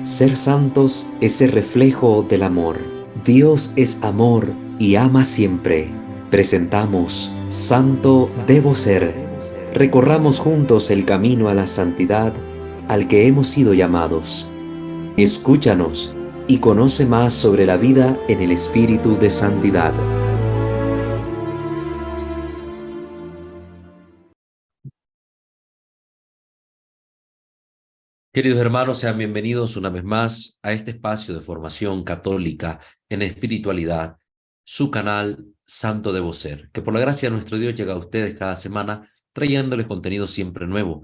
Ser santos es ser reflejo del amor. Dios es amor y ama siempre. Presentamos Santo debo ser. Recorramos juntos el camino a la santidad al que hemos sido llamados. Escúchanos y conoce más sobre la vida en el espíritu de santidad. Queridos hermanos, sean bienvenidos una vez más a este espacio de formación católica en espiritualidad, su canal Santo Debo Ser, que por la gracia de nuestro Dios llega a ustedes cada semana trayéndoles contenido siempre nuevo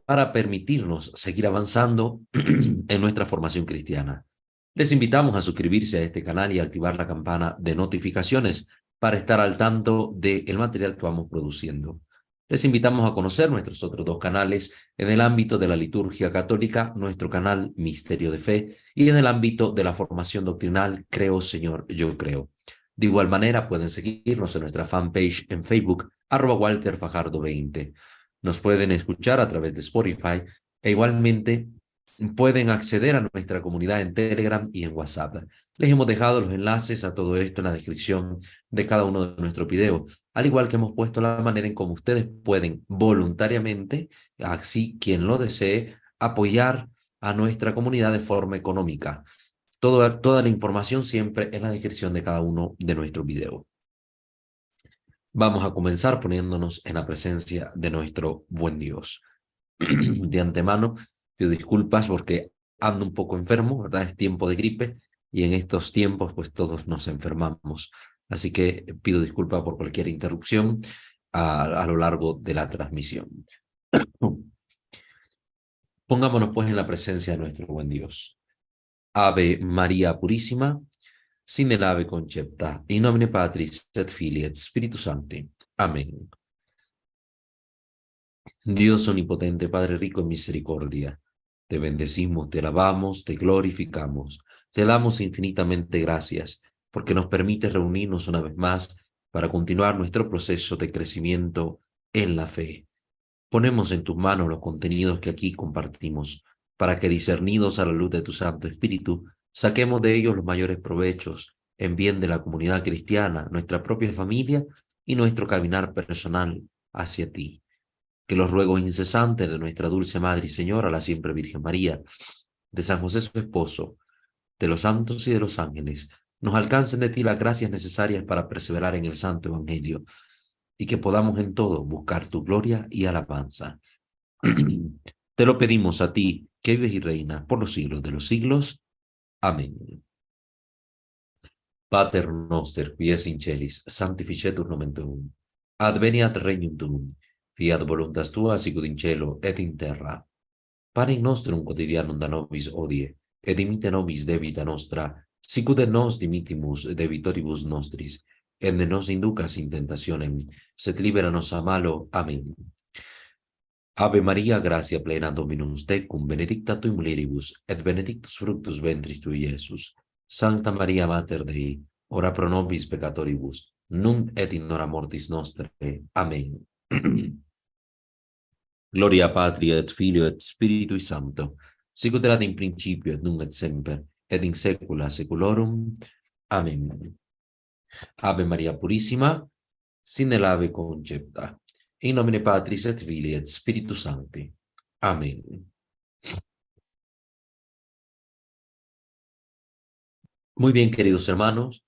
para permitirnos seguir avanzando en nuestra formación cristiana. Les invitamos a suscribirse a este canal y a activar la campana de notificaciones para estar al tanto del material que vamos produciendo. Les invitamos a conocer nuestros otros dos canales en el ámbito de la liturgia católica, nuestro canal Misterio de Fe, y en el ámbito de la formación doctrinal, Creo, Señor, Yo Creo. De igual manera, pueden seguirnos en nuestra fanpage en Facebook, @WalterFajardo20. Nos pueden escuchar a través de Spotify e igualmente pueden acceder a nuestra comunidad en Telegram y en WhatsApp. Les hemos dejado los enlaces a todo esto en la descripción de cada uno de nuestros videos, al igual que hemos puesto la manera en cómo ustedes pueden voluntariamente, así quien lo desee, apoyar a nuestra comunidad de forma económica. Toda la información siempre en la descripción de cada uno de nuestros videos. Vamos a comenzar poniéndonos en la presencia de nuestro buen Dios. De antemano, pido disculpas porque ando un poco enfermo, ¿verdad? Es tiempo de gripe y en estos tiempos pues todos nos enfermamos. Así que pido disculpas por cualquier interrupción a lo largo de la transmisión. Pongámonos pues en la presencia de nuestro buen Dios. Ave María Purísima, sin el ave concepta, in nomine Patris et Filii et Spiritus Sancti. Amén. Dios omnipotente, Padre rico en misericordia, te bendecimos, te alabamos, te glorificamos, te damos infinitamente gracias porque nos permite reunirnos una vez más para continuar nuestro proceso de crecimiento en la fe. Ponemos en tus manos los contenidos que aquí compartimos para que, discernidos a la luz de tu Santo Espíritu, saquemos de ellos los mayores provechos en bien de la comunidad cristiana, nuestra propia familia y nuestro caminar personal hacia ti. Que los ruegos incesantes de nuestra dulce Madre y Señora, la siempre Virgen María, de San José su esposo, de los santos y de los ángeles, nos alcancen de ti las gracias necesarias para perseverar en el Santo Evangelio y que podamos en todo buscar tu gloria y alabanza. Te lo pedimos a ti, que vives y reinas por los siglos de los siglos. Amén. Pater noster, qui es in celis, sanctificetur nomen tuum. Adveniat regnum tuum. Fiat voluntas tua, sicut in cielo et in terra. Panem nostrum quotidianum da nobis hodie, et dimitte nobis debita nostra, sicut et nos dimittimus debitoribus nostris, et ne nos inducas in tentationem, sed libera nos a malo. Amén. Ave Maria, gratia plena Dominus tecum, benedicta tui mulieribus, et benedictus fructus ventris tui, Iesus. Sancta Maria Mater Dei, ora pro nobis peccatoribus, nunc et in hora mortis nostre. Amén. Gloria Patri et Filio et Spiritui Sancto, sicut erat in principio et nunc et semper, et in saecula saeculorum. Amén. Ave Maria Purissima, sin el ave concepta. In nomine Patris et Filii et Spiritus Sancti. Amén. Muy bien, queridos hermanos.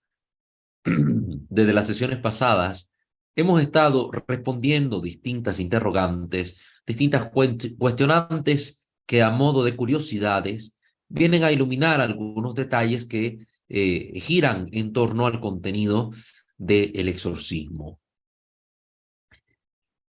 Desde las sesiones pasadas hemos estado respondiendo distintas interrogantes, distintas cuestionantes que a modo de curiosidades vienen a iluminar algunos detalles que giran en torno al contenido del exorcismo.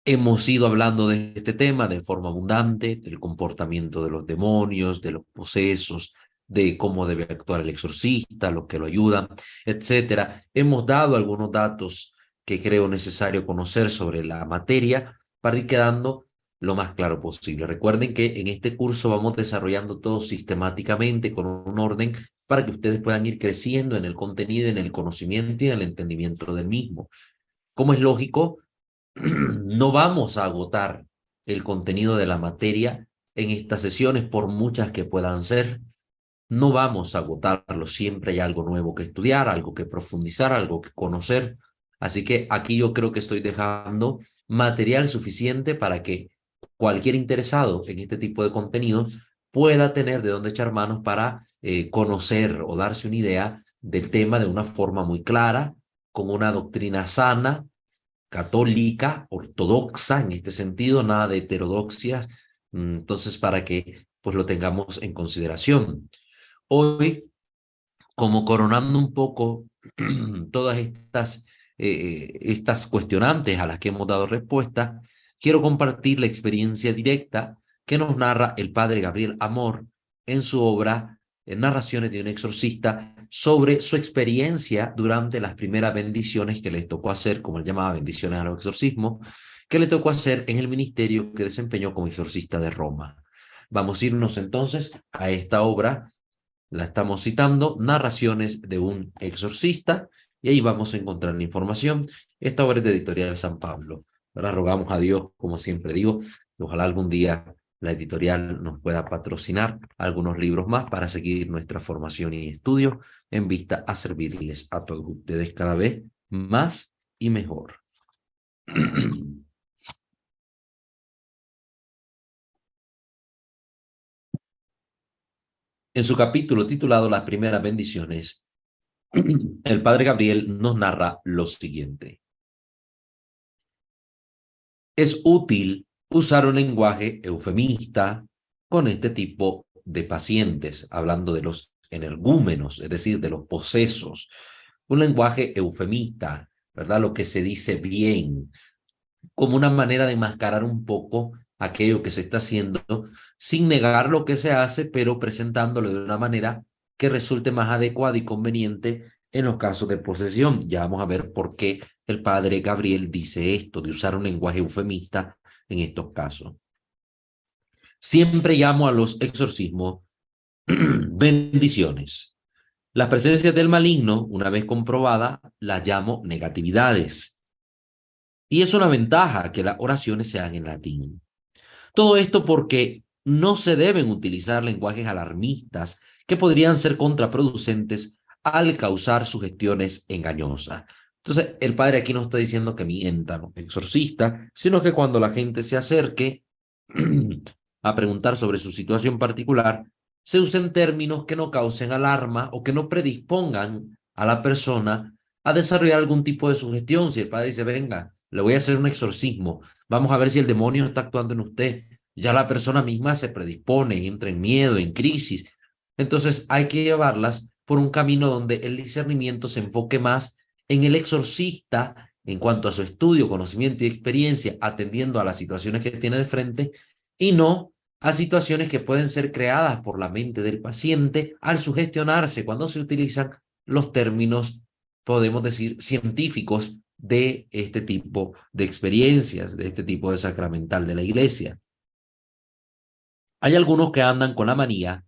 Hemos ido hablando de este tema de forma abundante, del comportamiento de los demonios, de los posesos, de cómo debe actuar el exorcista, los que lo ayudan, etcétera. Hemos dado algunos datos que creo necesario conocer sobre la materia para ir quedando lo más claro posible. Recuerden que en este curso vamos desarrollando todo sistemáticamente con un orden para que ustedes puedan ir creciendo en el contenido, en el conocimiento y en el entendimiento del mismo. Como es lógico, no vamos a agotar el contenido de la materia en estas sesiones, por muchas que puedan ser. No vamos a agotarlo, siempre hay algo nuevo que estudiar, algo que profundizar, algo que conocer. Así que aquí yo creo que estoy dejando material suficiente para que cualquier interesado en este tipo de contenido pueda tener de dónde echar manos para conocer o darse una idea del tema de una forma muy clara, con una doctrina sana, católica, ortodoxa en este sentido, nada de heterodoxias. Entonces, para que pues lo tengamos en consideración. Hoy, como coronando un poco todas estas cuestionantes a las que hemos dado respuesta, quiero compartir la experiencia directa que nos narra el padre Gabriel Amor en su obra Narraciones de un exorcista, sobre su experiencia durante las primeras bendiciones que les tocó hacer, como él llamaba bendiciones a los exorcismos, que le tocó hacer en el ministerio que desempeñó como exorcista de Roma. Vamos a irnos entonces a esta obra. La estamos citando, Narraciones de un exorcista, y ahí vamos a encontrar la información. Esta obra es de Editorial San Pablo. Ahora rogamos a Dios, como siempre digo, que ojalá algún día la editorial nos pueda patrocinar algunos libros más para seguir nuestra formación y estudio en vista a servirles a todos ustedes cada vez más y mejor. En su capítulo titulado Las primeras bendiciones, el padre Gabriel nos narra lo siguiente. Es útil usar un lenguaje eufemista con este tipo de pacientes, hablando de los energúmenos, es decir, de los posesos. Un lenguaje eufemista, ¿verdad? Lo que se dice bien, como una manera de mascarar un poco aquello que se está haciendo, sin negar lo que se hace, pero presentándolo de una manera que resulte más adecuada y conveniente en los casos de posesión. Ya vamos a ver por qué el padre Gabriel dice esto, de usar un lenguaje eufemista en estos casos. Siempre llamo a los exorcismos bendiciones. Las presencias del maligno, una vez comprobada, las llamo negatividades. Y es una ventaja que las oraciones sean en latín. Todo esto porque no se deben utilizar lenguajes alarmistas que podrían ser contraproducentes al causar sugestiones engañosas. Entonces, el padre aquí no está diciendo que mientan los exorcistas, sino que cuando la gente se acerque a preguntar sobre su situación particular, se usen términos que no causen alarma o que no predispongan a la persona a desarrollar algún tipo de sugestión. Si el padre dice, venga, le voy a hacer un exorcismo, vamos a ver si el demonio está actuando en usted, ya la persona misma se predispone, entra en miedo, en crisis. Entonces hay que llevarlas por un camino donde el discernimiento se enfoque más en el exorcista en cuanto a su estudio, conocimiento y experiencia, atendiendo a las situaciones que tiene de frente, y no a situaciones que pueden ser creadas por la mente del paciente al sugestionarse cuando se utilizan los términos, podemos decir, científicos de este tipo de experiencias, de este tipo de sacramental de la iglesia. Hay algunos que andan con la manía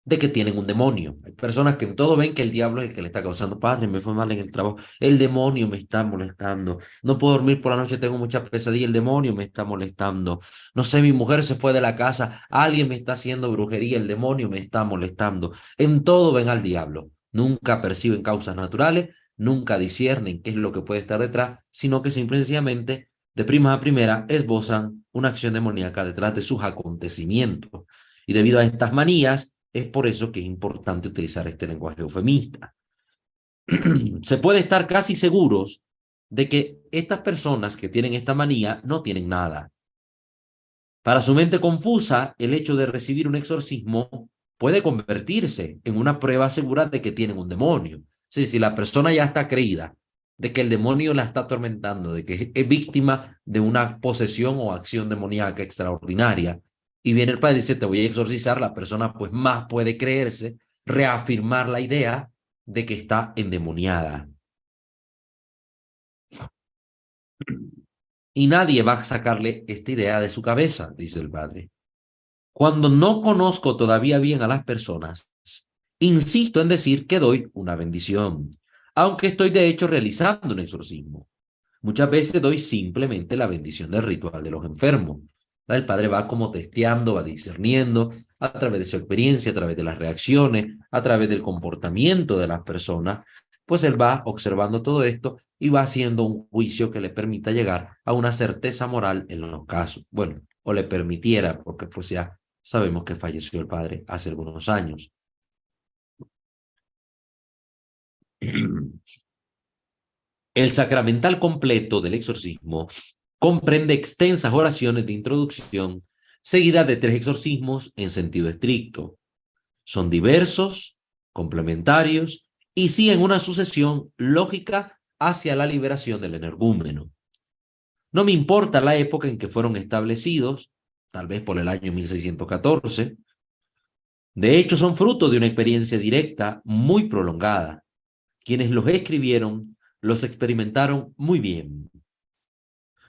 de que tienen un demonio. Hay personas que en todo ven que el diablo es el que le está causando. Padre, me fue mal en el trabajo, el demonio me está molestando, no puedo dormir por la noche, tengo mucha pesadilla, el demonio me está molestando, no sé, mi mujer se fue de la casa, alguien me está haciendo brujería, el demonio me está molestando. En todo ven al diablo, nunca perciben causas naturales, nunca disciernen qué es lo que puede estar detrás, sino que simple y sencillamente, de primas a primera, esbozan una acción demoníaca detrás de sus acontecimientos. Y debido a estas manías, es por eso que es importante utilizar este lenguaje eufemista. Se puede estar casi seguros de que estas personas que tienen esta manía no tienen nada. Para su mente confusa, el hecho de recibir un exorcismo puede convertirse en una prueba segura de que tienen un demonio. Sí, si la persona ya está creída de que el demonio la está atormentando, de que es víctima de una posesión o acción demoníaca extraordinaria, y viene el padre y dice, te voy a exorcizar, la persona pues más puede creerse, reafirmar la idea de que está endemoniada. Y nadie va a sacarle esta idea de su cabeza, dice el padre. Cuando no conozco todavía bien a las personas, insisto en decir que doy una bendición, aunque estoy de hecho realizando un exorcismo. Muchas veces doy simplemente la bendición del ritual de los enfermos. El padre va como testeando, va discerniendo a través de su experiencia, a través de las reacciones, a través del comportamiento de las personas, pues él va observando todo esto y va haciendo un juicio que le permita llegar a una certeza moral en los casos. Bueno, o le permitiera, porque pues ya sabemos que falleció el padre hace algunos años. El sacramental completo del exorcismo comprende extensas oraciones de introducción seguidas de 3 exorcismos en sentido estricto. Son diversos, complementarios y siguen una sucesión lógica hacia la liberación del energúmeno. No me importa la época en que fueron establecidos, tal vez por el año 1614. De hecho, son fruto de una experiencia directa muy prolongada. Quienes los escribieron los experimentaron muy bien,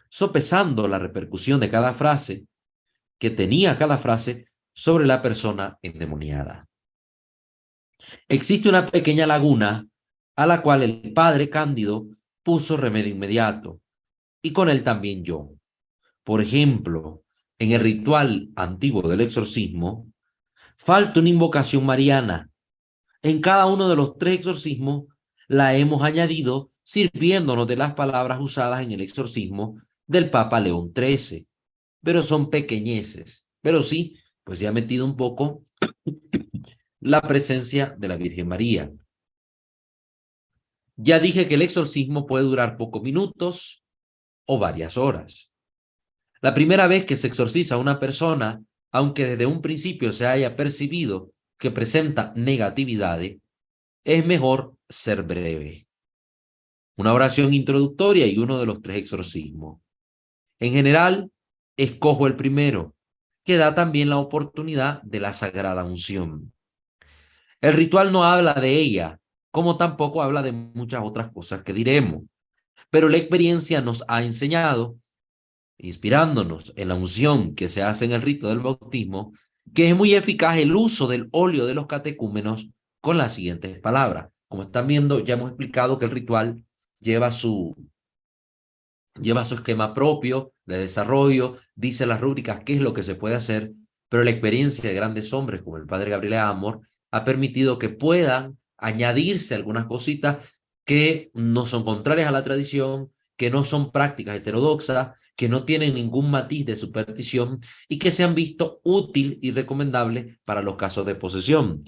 sopesando la repercusión de cada frase que tenía cada frase sobre la persona endemoniada. Existe una pequeña laguna a la cual el padre Cándido puso remedio inmediato, y con él también yo. Por ejemplo, en el ritual antiguo del exorcismo, falta una invocación mariana. En cada uno de los 3 exorcismos la hemos añadido sirviéndonos de las palabras usadas en el exorcismo del Papa León XIII, pero son pequeñeces. Pero sí, pues se ha metido un poco la presencia de la Virgen María. Ya dije que el exorcismo puede durar pocos minutos o varias horas. La primera vez que se exorciza a una persona, aunque desde un principio se haya percibido que presenta negatividades, es mejor ser breve. Una oración introductoria y uno de los 3 exorcismos. En general, escojo el primero, que da también la oportunidad de la sagrada unción. El ritual no habla de ella, como tampoco habla de muchas otras cosas que diremos, pero la experiencia nos ha enseñado, inspirándonos en la unción que se hace en el rito del bautismo, que es muy eficaz el uso del óleo de los catecúmenos con las siguientes palabras. Como están viendo, ya hemos explicado que el ritual lleva su esquema propio de desarrollo, dice las rúbricas qué es lo que se puede hacer, pero la experiencia de grandes hombres como el padre Gabriel Amor ha permitido que puedan añadirse algunas cositas que no son contrarias a la tradición, que no son prácticas heterodoxas, que no tienen ningún matiz de superstición y que se han visto útil y recomendable para los casos de posesión.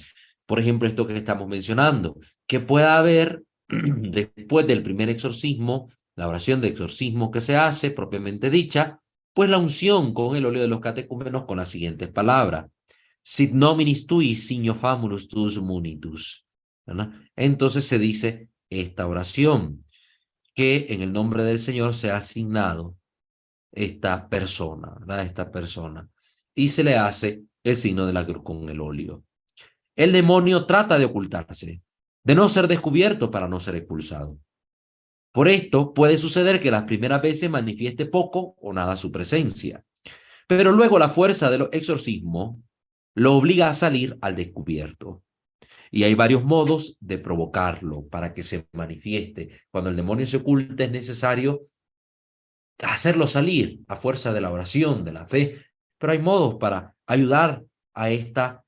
Por ejemplo, esto que estamos mencionando, que pueda haber después del primer exorcismo, la oración de exorcismo que se hace, propiamente dicha, pues la unción con el óleo de los catecúmenos con las siguientes palabras. Sit nominis tui signo famulus tuus munitus. ¿Verdad? Entonces se dice esta oración, que en el nombre del Señor se ha asignado esta persona, ¿verdad? Esta persona. Y se le hace el signo de la cruz con el óleo. El demonio trata de ocultarse, de no ser descubierto para no ser expulsado. Por esto puede suceder que las primeras veces manifieste poco o nada su presencia, pero luego la fuerza de los exorcismos lo obliga a salir al descubierto. Y hay varios modos de provocarlo para que se manifieste. Cuando el demonio se oculta es necesario hacerlo salir a fuerza de la oración, de la fe, pero hay modos para ayudar a esta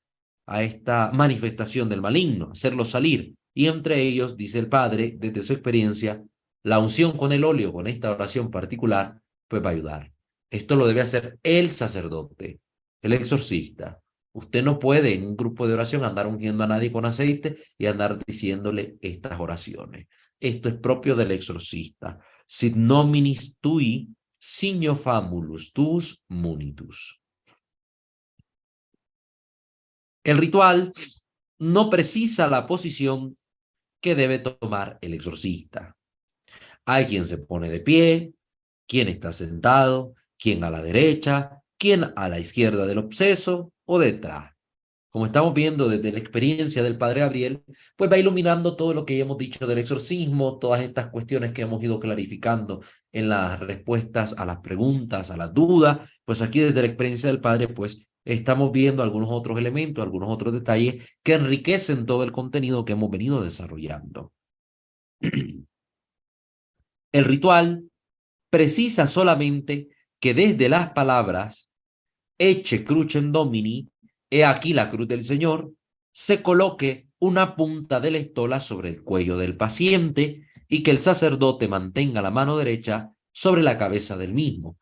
manifestación del maligno, hacerlo salir. Y entre ellos, dice el Padre, desde su experiencia, la unción con el óleo, con esta oración particular, pues va a ayudar. Esto lo debe hacer el sacerdote, el exorcista. Usted no puede en un grupo de oración andar ungiendo a nadie con aceite y andar diciéndole estas oraciones. Esto es propio del exorcista. Sit nominis tui signo famulus tuus munitus. El ritual no precisa la posición que debe tomar el exorcista. Hay quien se pone de pie, quien está sentado, quien a la derecha, quien a la izquierda del obseso o detrás. Como estamos viendo desde la experiencia del padre Gabriel, pues va iluminando todo lo que ya hemos dicho del exorcismo, todas estas cuestiones que hemos ido clarificando en las respuestas a las preguntas, a las dudas, pues aquí desde la experiencia del padre, pues estamos viendo algunos otros elementos, algunos otros detalles que enriquecen todo el contenido que hemos venido desarrollando. El ritual precisa solamente que desde las palabras Ecce crucem Domini, he aquí la cruz del Señor, se coloque una punta de la estola sobre el cuello del paciente y que el sacerdote mantenga la mano derecha sobre la cabeza del mismo.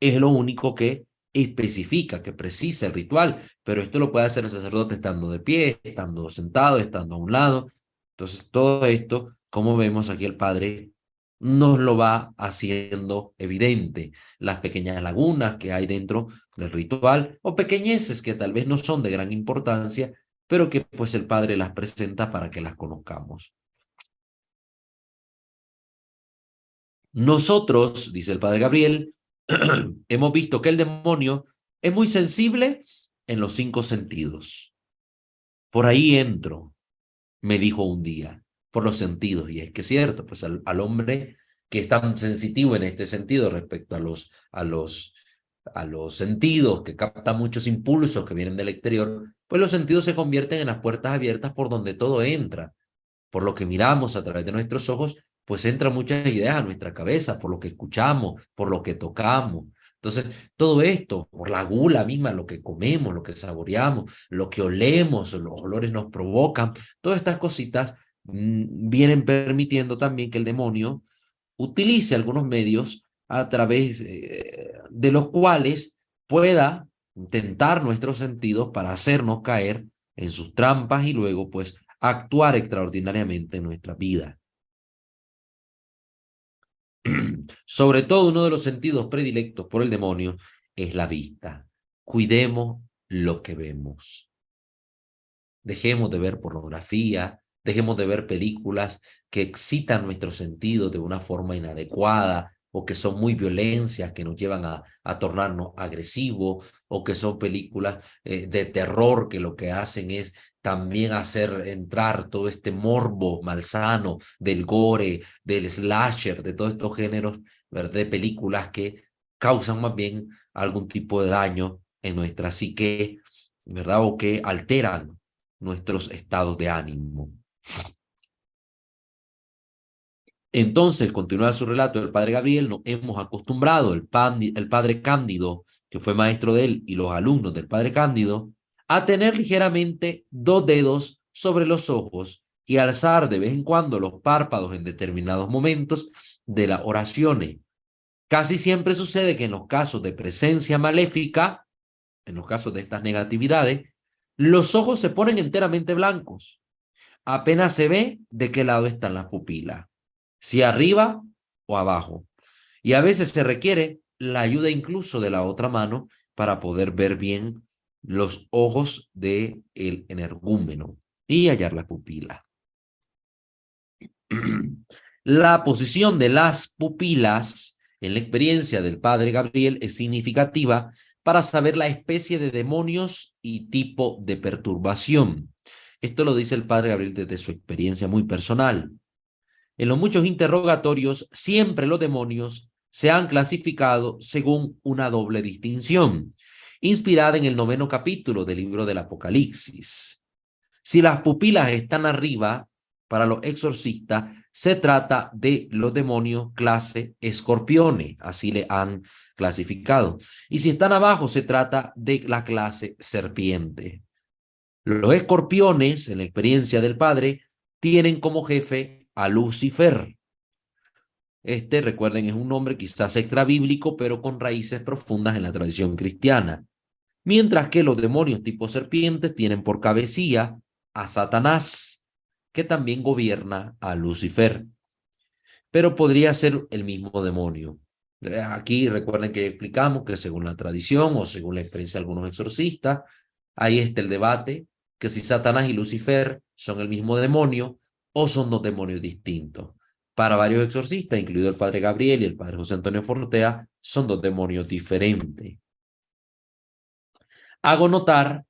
Es lo único que especifica, que precisa el ritual, pero esto lo puede hacer el sacerdote estando de pie, estando sentado, estando a un lado. Entonces, todo esto, como vemos aquí el Padre, nos lo va haciendo evidente. Las pequeñas lagunas que hay dentro del ritual o pequeñeces que tal vez no son de gran importancia, pero que pues el Padre las presenta para que las conozcamos. Nosotros, dice el Padre Gabriel, hemos visto que el demonio es muy sensible en los 5 sentidos. Por ahí entro, me dijo un día, por los sentidos. Y es que es cierto, pues al hombre que es tan sensitivo en este sentido respecto a los sentidos, que capta muchos impulsos que vienen del exterior, pues los sentidos se convierten en las puertas abiertas por donde todo entra. Por lo que miramos a través de nuestros ojos, pues entran muchas ideas a nuestra cabeza, por lo que escuchamos, por lo que tocamos. Entonces, todo esto, por la gula misma, lo que comemos, lo que saboreamos, lo que olemos, los olores nos provocan, todas estas cositas vienen permitiendo también que el demonio utilice algunos medios a través de los cuales pueda tentar nuestros sentidos para hacernos caer en sus trampas y luego pues actuar extraordinariamente en nuestra vida. Sobre todo uno de los sentidos predilectos por el demonio es la vista. Cuidemos lo que vemos. Dejemos de ver pornografía, dejemos de ver películas que excitan nuestros sentidos de una forma inadecuada o que son muy violencias, que nos llevan a tornarnos agresivos, o que son películas de terror que lo que hacen es también hacer entrar todo este morbo malsano del gore, del slasher, de todos estos géneros, ¿verdad? De películas que causan más bien algún tipo de daño en nuestra psique, ¿verdad? O que alteran nuestros estados de ánimo. Entonces, continúa su relato el padre Gabriel, nos hemos acostumbrado, el padre Cándido, que fue maestro de él, y los alumnos del padre Cándido, a tener ligeramente 2 dedos sobre los ojos y alzar de vez en cuando los párpados en determinados momentos de las oraciones. Casi siempre sucede que en los casos de presencia maléfica, en los casos de estas negatividades, los ojos se ponen enteramente blancos. Apenas se ve de qué lado están las pupilas, si arriba o abajo. Y a veces se requiere la ayuda incluso de la otra mano para poder ver bien los ojos del energúmeno y hallar la pupila. La posición de las pupilas en la experiencia del padre Gabriel es significativa para saber la especie de demonios y tipo de perturbación. Esto lo dice el padre Gabriel desde su experiencia muy personal. En los muchos interrogatorios, siempre los demonios se han clasificado según una doble distinción, inspirada en el 9º capítulo del libro del Apocalipsis. Si las pupilas están arriba, para los exorcistas, se trata de los demonios clase escorpiones, así le han clasificado. Y si están abajo, se trata de la clase serpiente. Los escorpiones, en la experiencia del padre, tienen como jefe a Lucifer. Recuerden, es un nombre quizás extrabíblico, pero con raíces profundas en la tradición cristiana. Mientras que los demonios tipo serpientes tienen por cabecilla a Satanás, que también gobierna a Lucifer. Pero podría ser el mismo demonio. Aquí recuerden que explicamos que según la tradición o según la experiencia de algunos exorcistas, ahí está el debate, que si Satanás y Lucifer son el mismo demonio o son 2 demonios distintos. Para varios exorcistas, incluido el padre Gabriel y el padre José Antonio Fortea, son 2 demonios diferentes. Hago notar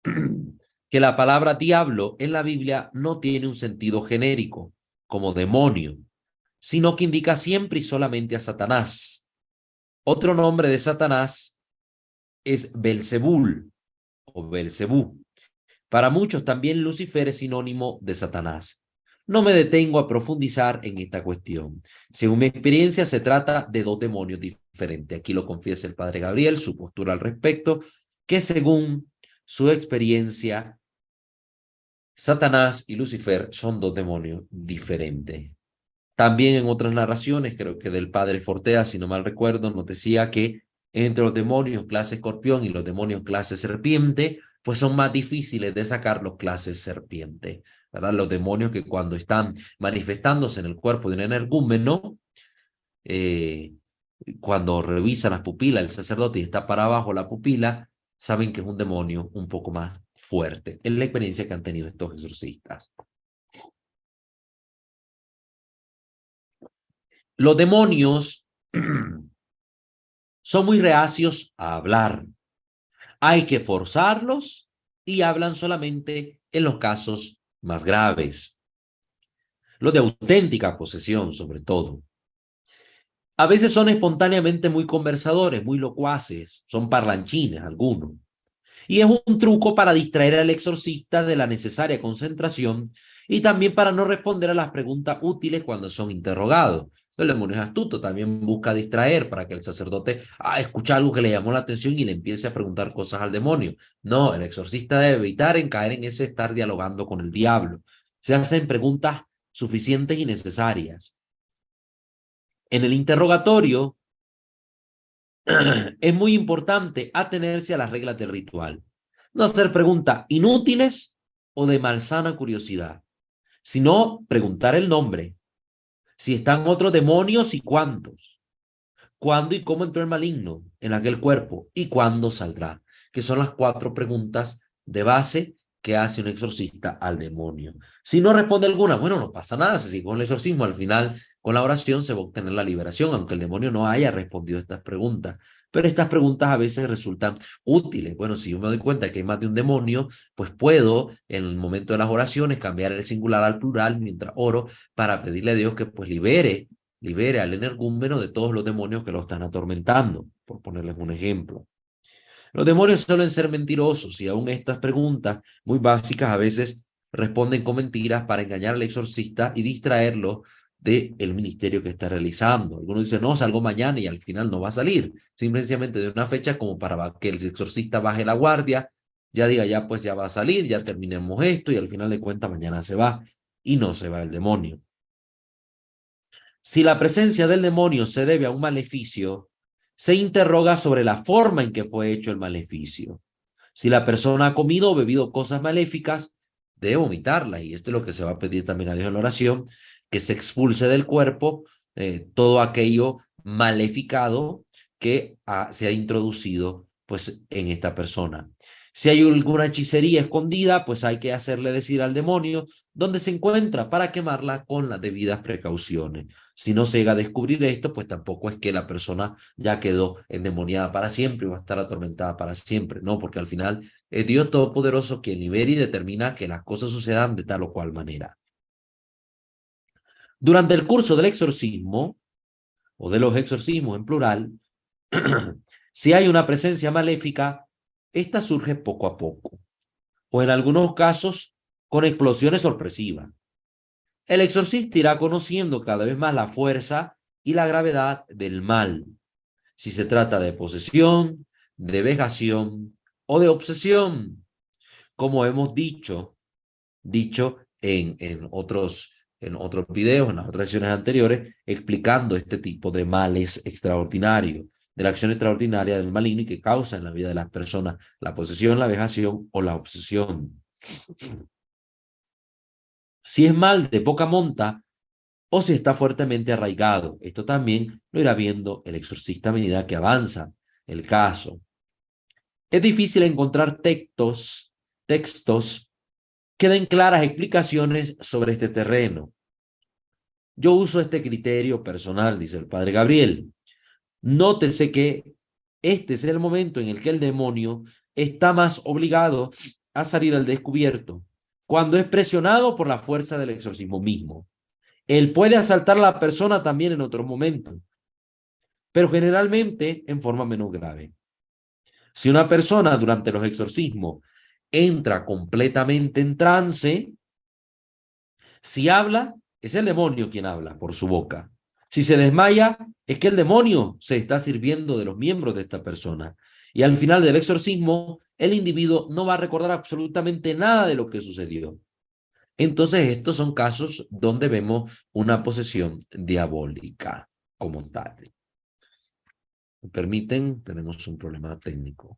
que la palabra diablo en la Biblia no tiene un sentido genérico, como demonio, sino que indica siempre y solamente a Satanás. Otro nombre de Satanás es Belzebul o Belzebú. Para muchos también Lucifer es sinónimo de Satanás. No me detengo a profundizar en esta cuestión. Según mi experiencia, se trata de dos demonios diferentes. Aquí lo confiesa el padre Gabriel, su postura al respecto, que según su experiencia, Satanás y Lucifer son dos demonios diferentes. También en otras narraciones, creo que del padre Fortea, si no mal recuerdo, nos decía que entre los demonios clase escorpión y los demonios clase serpiente, pues son más difíciles de sacar los clases serpiente, ¿verdad? Los demonios que cuando están manifestándose en el cuerpo de un energúmeno, eh, cuando revisan las pupilas el sacerdote y está para abajo la pupila, saben que es un demonio un poco más fuerte. Es la experiencia que han tenido estos exorcistas. Los demonios son muy reacios a hablar. Hay que forzarlos y hablan solamente en los casos más graves. Los de auténtica posesión, sobre todo. A veces son espontáneamente muy conversadores, muy locuaces, son parlanchines algunos. Y es un truco para distraer al exorcista de la necesaria concentración y también para no responder a las preguntas útiles cuando son interrogados. El demonio es astuto, también busca distraer para que el sacerdote escuche algo que le llamó la atención y le empiece a preguntar cosas al demonio. No, el exorcista debe evitar caer en ese estar dialogando con el diablo. Se hacen preguntas suficientes y necesarias. En el interrogatorio es muy importante atenerse a las reglas del ritual. No hacer preguntas inútiles o de malsana curiosidad, sino preguntar el nombre, si están otros demonios y cuántos, cuándo y cómo entró el maligno en aquel cuerpo y cuándo saldrá, que son las 4 preguntas de base que hace un exorcista al demonio. Si no responde alguna, bueno, no pasa nada, se sigue con el exorcismo, al final con la oración se va a obtener la liberación, aunque el demonio no haya respondido a estas preguntas. Pero estas preguntas a veces resultan útiles. Bueno, si yo me doy cuenta que hay más de un demonio, pues puedo en el momento de las oraciones cambiar el singular al plural mientras oro para pedirle a Dios que pues libere al energúmeno de todos los demonios que lo están atormentando, por ponerles un ejemplo. Los demonios suelen ser mentirosos y aún estas preguntas muy básicas a veces responden con mentiras para engañar al exorcista y distraerlo del ministerio que está realizando. Algunos dicen, no, salgo mañana y al final no va a salir. Simplemente de una fecha como para que el exorcista baje la guardia, ya diga, ya pues ya va a salir, ya terminemos esto y al final de cuentas mañana se va y no se va el demonio. Si la presencia del demonio se debe a un maleficio, se interroga sobre la forma en que fue hecho el maleficio. Si la persona ha comido o bebido cosas maléficas, debe vomitarlas. Y esto es lo que se va a pedir también a Dios en la oración, que se expulse del cuerpo todo aquello maleficado que se ha introducido pues, en esta persona. Si hay alguna hechicería escondida, pues hay que hacerle decir al demonio dónde se encuentra para quemarla con las debidas precauciones. Si no se llega a descubrir esto, pues tampoco es que la persona ya quedó endemoniada para siempre y va a estar atormentada para siempre. No, porque al final es Dios Todopoderoso quien libera y determina que las cosas sucedan de tal o cual manera. Durante el curso del exorcismo, o de los exorcismos en plural, si hay una presencia maléfica, esta surge poco a poco, o en algunos casos con explosiones sorpresivas. El exorcista irá conociendo cada vez más la fuerza y la gravedad del mal, si se trata de posesión, de vejación o de obsesión, como hemos dicho en otros videos, en las otras sesiones anteriores, explicando este tipo de males extraordinarios, de la acción extraordinaria del maligno y que causa en la vida de las personas la posesión, la vejación o la obsesión. Si es mal de poca monta o si está fuertemente arraigado. Esto también lo irá viendo el exorcista a medida que avanza el caso. Es difícil encontrar textos que den claras explicaciones sobre este terreno. Yo uso este criterio personal, dice el padre Gabriel. Nótese que este es el momento en el que el demonio está más obligado a salir al descubierto, cuando es presionado por la fuerza del exorcismo mismo. Él puede asaltar a la persona también en otros momentos, pero generalmente en forma menos grave. Si una persona durante los exorcismos entra completamente en trance, Si habla, es el demonio quien habla por su boca. Si se desmaya, es que el demonio se está sirviendo de los miembros de esta persona. Y al final del exorcismo, el individuo no va a recordar absolutamente nada de lo que sucedió. Entonces, estos son casos donde vemos una posesión diabólica como tal. ¿Me permiten? Tenemos un problema técnico.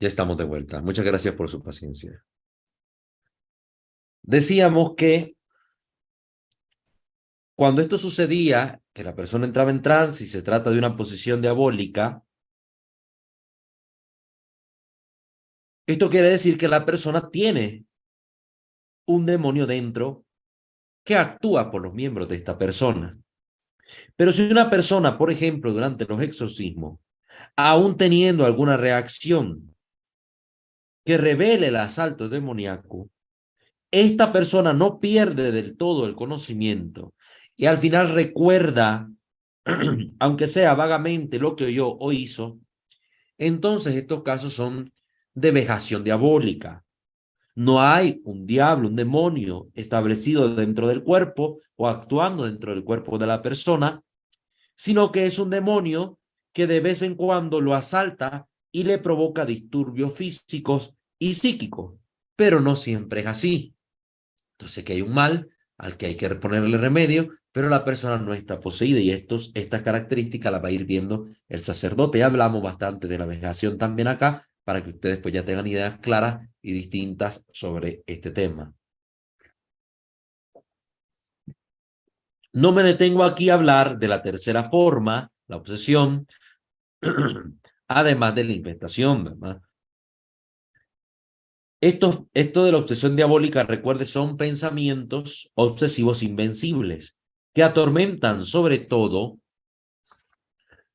Ya estamos de vuelta. Muchas gracias por su paciencia. Decíamos que cuando esto sucedía, que la persona entraba en trance y se trata de una posesión diabólica, esto quiere decir que la persona tiene un demonio dentro que actúa por los miembros de esta persona. Pero si una persona, por ejemplo, durante los exorcismos, aún teniendo alguna reacción que revele el asalto demoníaco, esta persona no pierde del todo el conocimiento y al final recuerda, aunque sea vagamente, lo que oyó o hizo, entonces estos casos son de vejación diabólica. No hay un diablo, un demonio establecido dentro del cuerpo o actuando dentro del cuerpo de la persona, sino que es un demonio que de vez en cuando lo asalta y le provoca disturbios físicos y psíquicos, pero no siempre es así. Entonces que hay un mal al que hay que ponerle remedio, pero la persona no está poseída y estas características las va a ir viendo el sacerdote. Ya hablamos bastante de la vejación también acá, para que ustedes pues ya tengan ideas claras y distintas sobre este tema. No me detengo aquí a hablar de la tercera forma, la obsesión, además de la infestación, ¿verdad? Esto de la obsesión diabólica, recuerde, son pensamientos obsesivos invencibles que atormentan sobre todo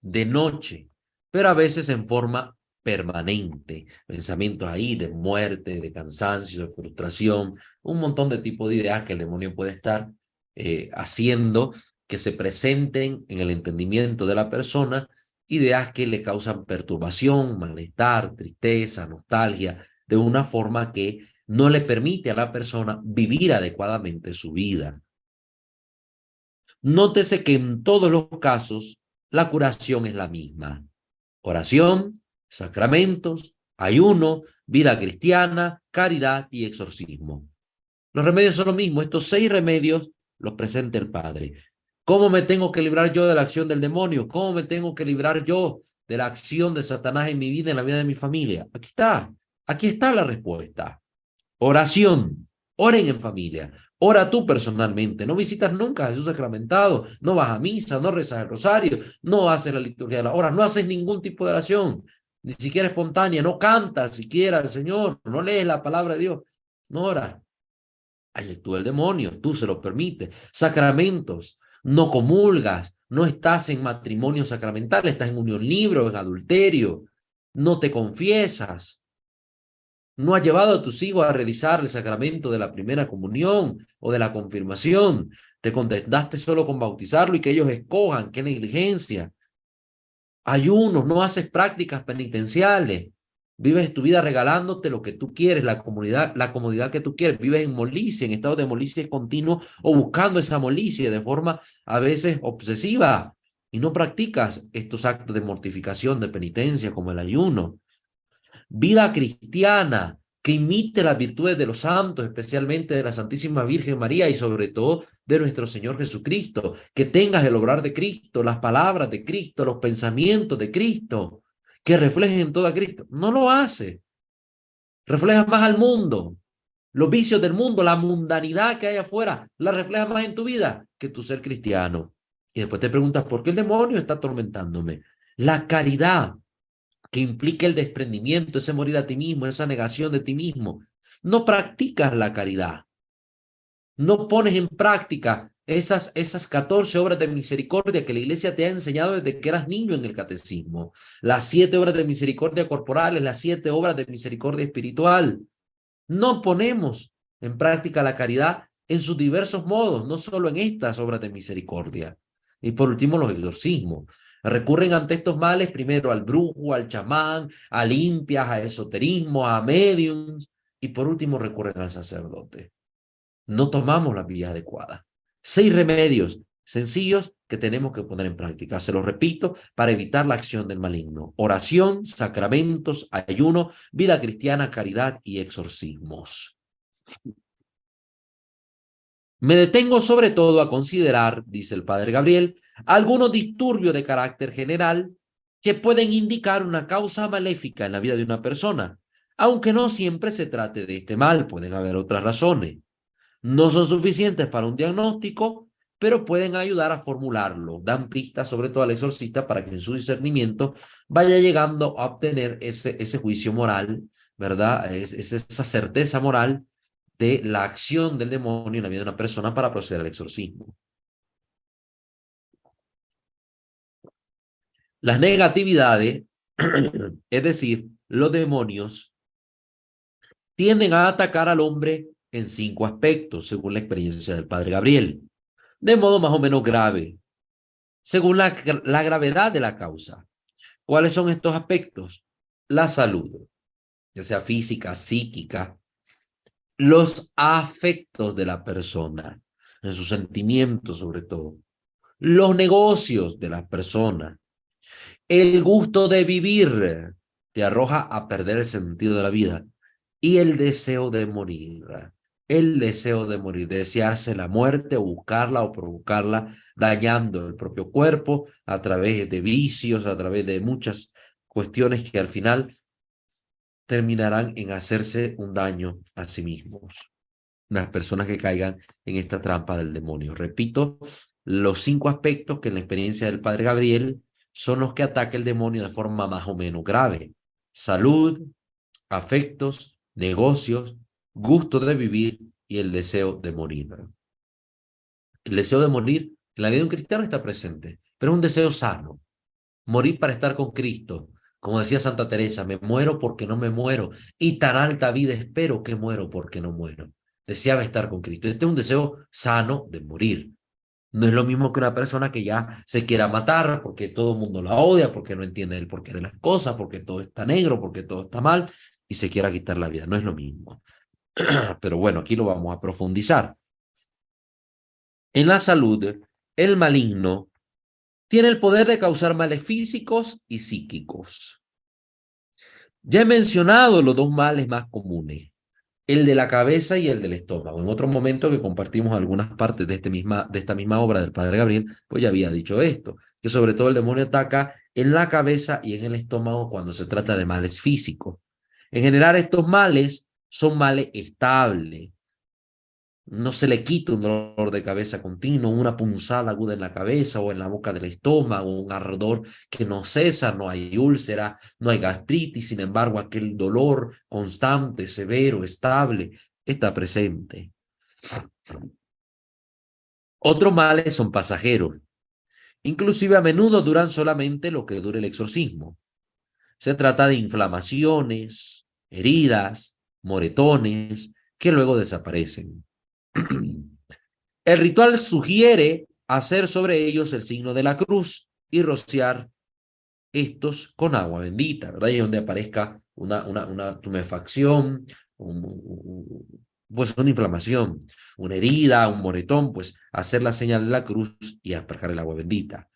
de noche, pero a veces en forma permanente. Pensamientos ahí de muerte, de cansancio, de frustración, un montón de tipos de ideas que el demonio puede estar haciendo que se presenten en el entendimiento de la persona, ideas que le causan perturbación, malestar, tristeza, nostalgia, de una forma que no le permite a la persona vivir adecuadamente su vida. Nótese que en todos los casos la curación es la misma. Oración, sacramentos, ayuno, vida cristiana, caridad y exorcismo. Los remedios son lo mismo. Estos 6 remedios los presenta el Padre. ¿Cómo me tengo que librar yo de la acción del demonio? ¿Cómo me tengo que librar yo de la acción de Satanás en mi vida, en la vida de mi familia? Aquí está la respuesta. Oración. Oren en familia. Ora tú personalmente. No visitas nunca a Jesús sacramentado. No vas a misa, no rezas el rosario, no haces la liturgia de la hora, no haces ningún tipo de oración, ni siquiera espontánea. No cantas siquiera al Señor, no lees la palabra de Dios, no oras. Ahí actúa el demonio, tú se lo permites. Sacramentos, no comulgas, no estás en matrimonio sacramental, estás en unión libre o en adulterio, no te confiesas, no has llevado a tus hijos a realizar el sacramento de la primera comunión o de la confirmación, te contentaste solo con bautizarlo y que ellos escojan, qué negligencia. Ayunos, no haces prácticas penitenciales, vives tu vida regalándote lo que tú quieres, la comodidad que tú quieres, vives en molicie, en estado de molicie continuo o buscando esa molicie de forma a veces obsesiva y no practicas estos actos de mortificación, de penitencia como el ayuno. Vida cristiana que imite las virtudes de los santos, especialmente de la Santísima Virgen María y sobre todo de nuestro Señor Jesucristo, que tengas el obrar de Cristo, las palabras de Cristo, los pensamientos de Cristo, que reflejen todo a Cristo. No lo hace. Refleja más al mundo, los vicios del mundo, la mundanidad que hay afuera, la refleja más en tu vida que tu ser cristiano. Y después te preguntas, ¿por qué el demonio está atormentándome? La caridad que implica el desprendimiento, ese morir a ti mismo, esa negación de ti mismo. No practicas la caridad. No pones en práctica esas 14 obras de misericordia que la iglesia te ha enseñado desde que eras niño en el catecismo. Las 7 obras de misericordia corporales, las 7 obras de misericordia espiritual. No ponemos en práctica la caridad en sus diversos modos, no solo en estas obras de misericordia. Y por último, los exorcismos. Recurren ante estos males primero al brujo, al chamán, a limpias, a esoterismo, a mediums, y por último recurren al sacerdote. No tomamos las vías adecuadas. 6 remedios sencillos que tenemos que poner en práctica. Se los repito, para evitar la acción del maligno. Oración, sacramentos, ayuno, vida cristiana, caridad y exorcismos. Me detengo sobre todo a considerar, dice el padre Gabriel, algunos disturbios de carácter general que pueden indicar una causa maléfica en la vida de una persona, aunque no siempre se trate de este mal, pueden haber otras razones. No son suficientes para un diagnóstico, pero pueden ayudar a formularlo. Dan pistas, sobre todo al exorcista, para que en su discernimiento vaya llegando a obtener ese juicio moral, ¿verdad? Esa certeza moral de la acción del demonio en la vida de una persona para proceder al exorcismo. Las negatividades, es decir, los demonios, tienden a atacar al hombre en 5 aspectos, según la experiencia del padre Gabriel, de modo más o menos grave, según la gravedad de la causa. ¿Cuáles son estos aspectos? La salud, ya sea física, psíquica, los afectos de la persona, en sus sentimientos sobre todo, los negocios de la persona, el gusto de vivir, te arroja a perder el sentido de la vida, y el deseo de morir, desearse la muerte o buscarla o provocarla, dañando el propio cuerpo a través de vicios, a través de muchas cuestiones que al final terminarán en hacerse un daño a sí mismos. Las personas que caigan en esta trampa del demonio. Repito, los 5 aspectos que en la experiencia del padre Gabriel son los que ataca el demonio de forma más o menos grave. Salud, afectos, negocios, gusto de vivir y el deseo de morir. El deseo de morir en la vida de un cristiano está presente, pero es un deseo sano. Morir para estar con Cristo. Como decía Santa Teresa, me muero porque no me muero y tan alta vida espero que muero porque no muero. Deseaba estar con Cristo. Este es un deseo sano de morir. No es lo mismo que una persona que ya se quiera matar porque todo el mundo la odia, porque no entiende el porqué de las cosas, porque todo está negro, porque todo está mal y se quiera quitar la vida. No es lo mismo. Pero bueno, aquí lo vamos a profundizar. En la salud, el maligno tiene el poder de causar males físicos y psíquicos. Ya he mencionado los 2 males más comunes, el de la cabeza y el del estómago. En otro momento que compartimos algunas partes de esta misma obra del padre Gabriel, pues ya había dicho esto, que sobre todo el demonio ataca en la cabeza y en el estómago cuando se trata de males físicos. En general, estos males son males estables, no se le quita un dolor de cabeza continuo, una punzada aguda en la cabeza o en la boca del estómago, un ardor que no cesa, no hay úlcera, no hay gastritis, sin embargo, aquel dolor constante, severo, estable, está presente. Otros males son pasajeros, inclusive a menudo duran solamente lo que dure el exorcismo. Se trata de inflamaciones, heridas, moretones, que luego desaparecen. El ritual sugiere hacer sobre ellos el signo de la cruz y rociar estos con agua bendita, ¿verdad? Y donde aparezca una tumefacción, pues una inflamación, una herida, un moretón, pues hacer la señal de la cruz y asperjar el agua bendita.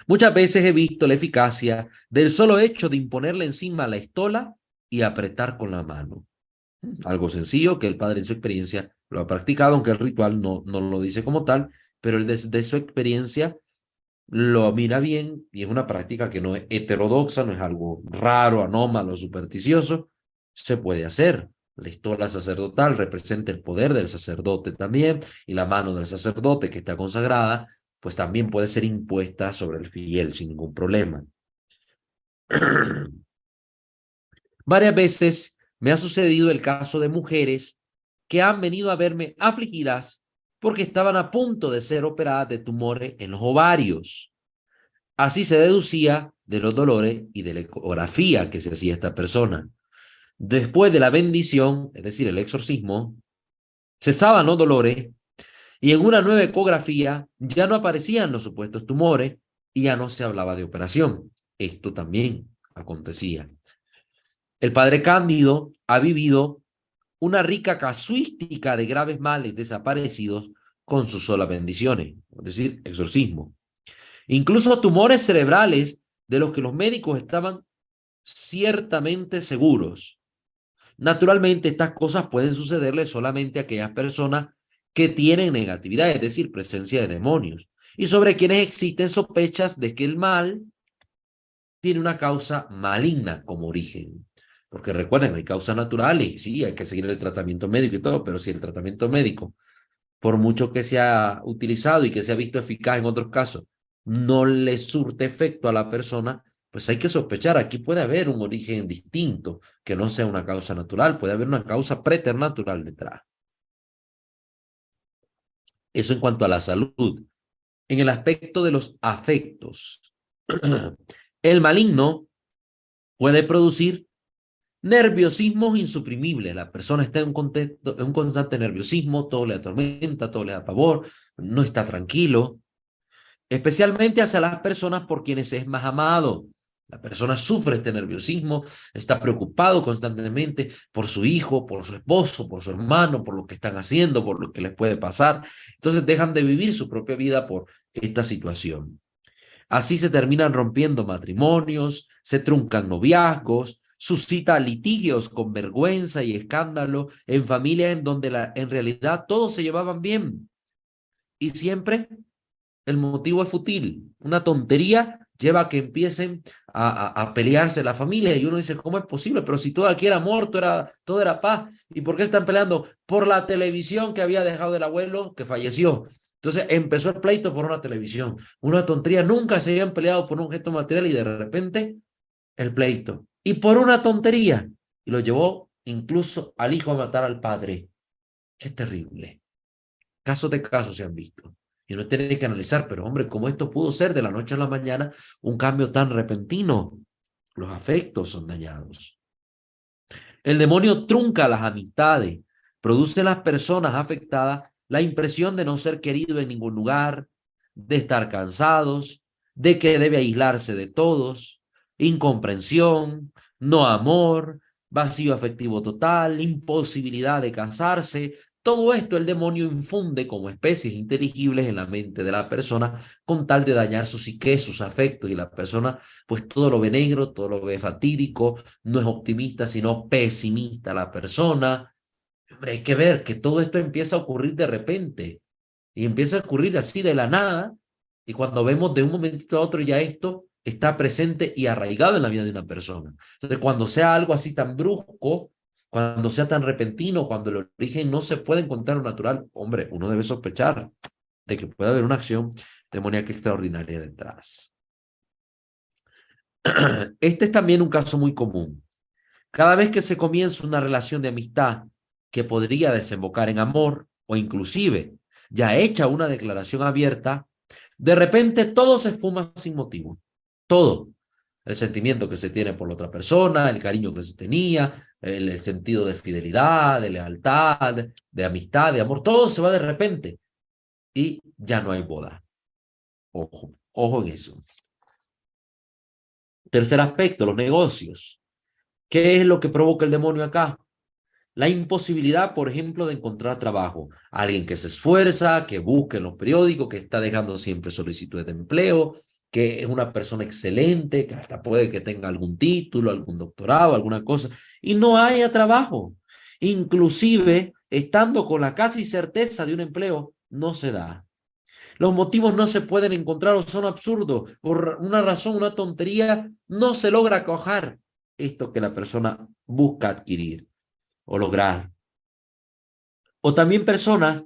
Muchas veces he visto la eficacia del solo hecho de imponerle encima la estola y apretar con la mano. Algo sencillo que el padre en su experiencia lo ha practicado, aunque el ritual no lo dice como tal, pero él desde su experiencia lo mira bien y es una práctica que no es heterodoxa, no es algo raro, anómalo, supersticioso, se puede hacer. La estola sacerdotal representa el poder del sacerdote también y la mano del sacerdote que está consagrada, pues también puede ser impuesta sobre el fiel sin ningún problema. Varias veces me ha sucedido el caso de mujeres que han venido a verme afligidas porque estaban a punto de ser operadas de tumores en los ovarios. Así se deducía de los dolores y de la ecografía que se hacía esta persona. Después de la bendición, es decir, el exorcismo, cesaban los dolores y en una nueva ecografía ya no aparecían los supuestos tumores y ya no se hablaba de operación. Esto también acontecía. El padre Cándido ha vivido una rica casuística de graves males desaparecidos con sus solas bendiciones, es decir, exorcismo. Incluso tumores cerebrales de los que los médicos estaban ciertamente seguros. Naturalmente, estas cosas pueden sucederle solamente a aquellas personas que tienen negatividad, es decir, presencia de demonios, y sobre quienes existen sospechas de que el mal tiene una causa maligna como origen. Porque recuerden, hay causas naturales, sí, hay que seguir el tratamiento médico y todo, pero si el tratamiento médico, por mucho que se ha utilizado y que se ha visto eficaz en otros casos, no le surte efecto a la persona, pues hay que sospechar, aquí puede haber un origen distinto, que no sea una causa natural, puede haber una causa preternatural detrás. Eso en cuanto a la salud. En el aspecto de los afectos, el maligno puede producir nerviosismos insuprimibles. La persona está en un constante nerviosismo, todo le atormenta, todo le da pavor, no está tranquilo, especialmente hacia las personas por quienes es más amado. La persona sufre este nerviosismo, está preocupado constantemente por su hijo, por su esposo, por su hermano, por lo que están haciendo, por lo que les puede pasar. Entonces dejan de vivir su propia vida por esta situación. Así se terminan rompiendo matrimonios, se truncan noviazgos, suscita litigios con vergüenza y escándalo en familias en donde en realidad todos se llevaban bien. Y siempre el motivo es fútil. Una tontería lleva a que empiecen a pelearse la familia y uno dice, ¿cómo es posible? Pero si todo aquí era amor, todo era paz. ¿Y por qué están peleando? Por la televisión que había dejado el abuelo que falleció. Entonces empezó el pleito por una televisión. Una tontería. Nunca se habían peleado por un objeto material y de repente el pleito. Y por una tontería. Y lo llevó incluso al hijo a matar al padre. Qué terrible. Casos de casos se han visto. Y uno tiene que analizar, pero hombre, ¿cómo esto pudo ser de la noche a la mañana un cambio tan repentino? Los afectos son dañados. El demonio trunca las amistades, produce en las personas afectadas la impresión de no ser querido en ningún lugar, de estar cansados, de que debe aislarse de todos, incomprensión, no amor, vacío afectivo total, imposibilidad de casarse. Todo esto el demonio infunde como especies inteligibles en la mente de la persona con tal de dañar su psique, sus afectos y la persona pues todo lo ve negro, todo lo ve fatídico, no es optimista sino pesimista la persona. Hombre, hay que ver que todo esto empieza a ocurrir de repente y empieza a ocurrir así de la nada y cuando vemos de un momentito a otro ya esto está presente y arraigado en la vida de una persona. Entonces cuando sea algo así tan brusco, Cuando sea tan repentino, cuando el origen no se puede encontrar natural, hombre, uno debe sospechar de que puede haber una acción demoníaca extraordinaria detrás. Este es también un caso muy común. Cada vez que se comienza una relación de amistad que podría desembocar en amor o inclusive ya hecha una declaración abierta, de repente todo se esfuma sin motivo. Todo. El sentimiento que se tiene por la otra persona, el cariño que se tenía, el sentido de fidelidad, de lealtad, de amistad, de amor, todo se va de repente y ya no hay boda. Ojo, ojo en eso. Tercer aspecto, los negocios. ¿Qué es lo que provoca el demonio acá? La imposibilidad, por ejemplo, de encontrar trabajo. Alguien que se esfuerza, que busca en los periódicos, que está dejando siempre solicitudes de empleo, que es una persona excelente, que hasta puede que tenga algún título, algún doctorado, alguna cosa, y no haya trabajo. Inclusive, estando con la casi certeza de un empleo, no se da. Los motivos no se pueden encontrar o son absurdos. Por una razón, una tontería, no se logra cojar esto que la persona busca adquirir o lograr. O también personas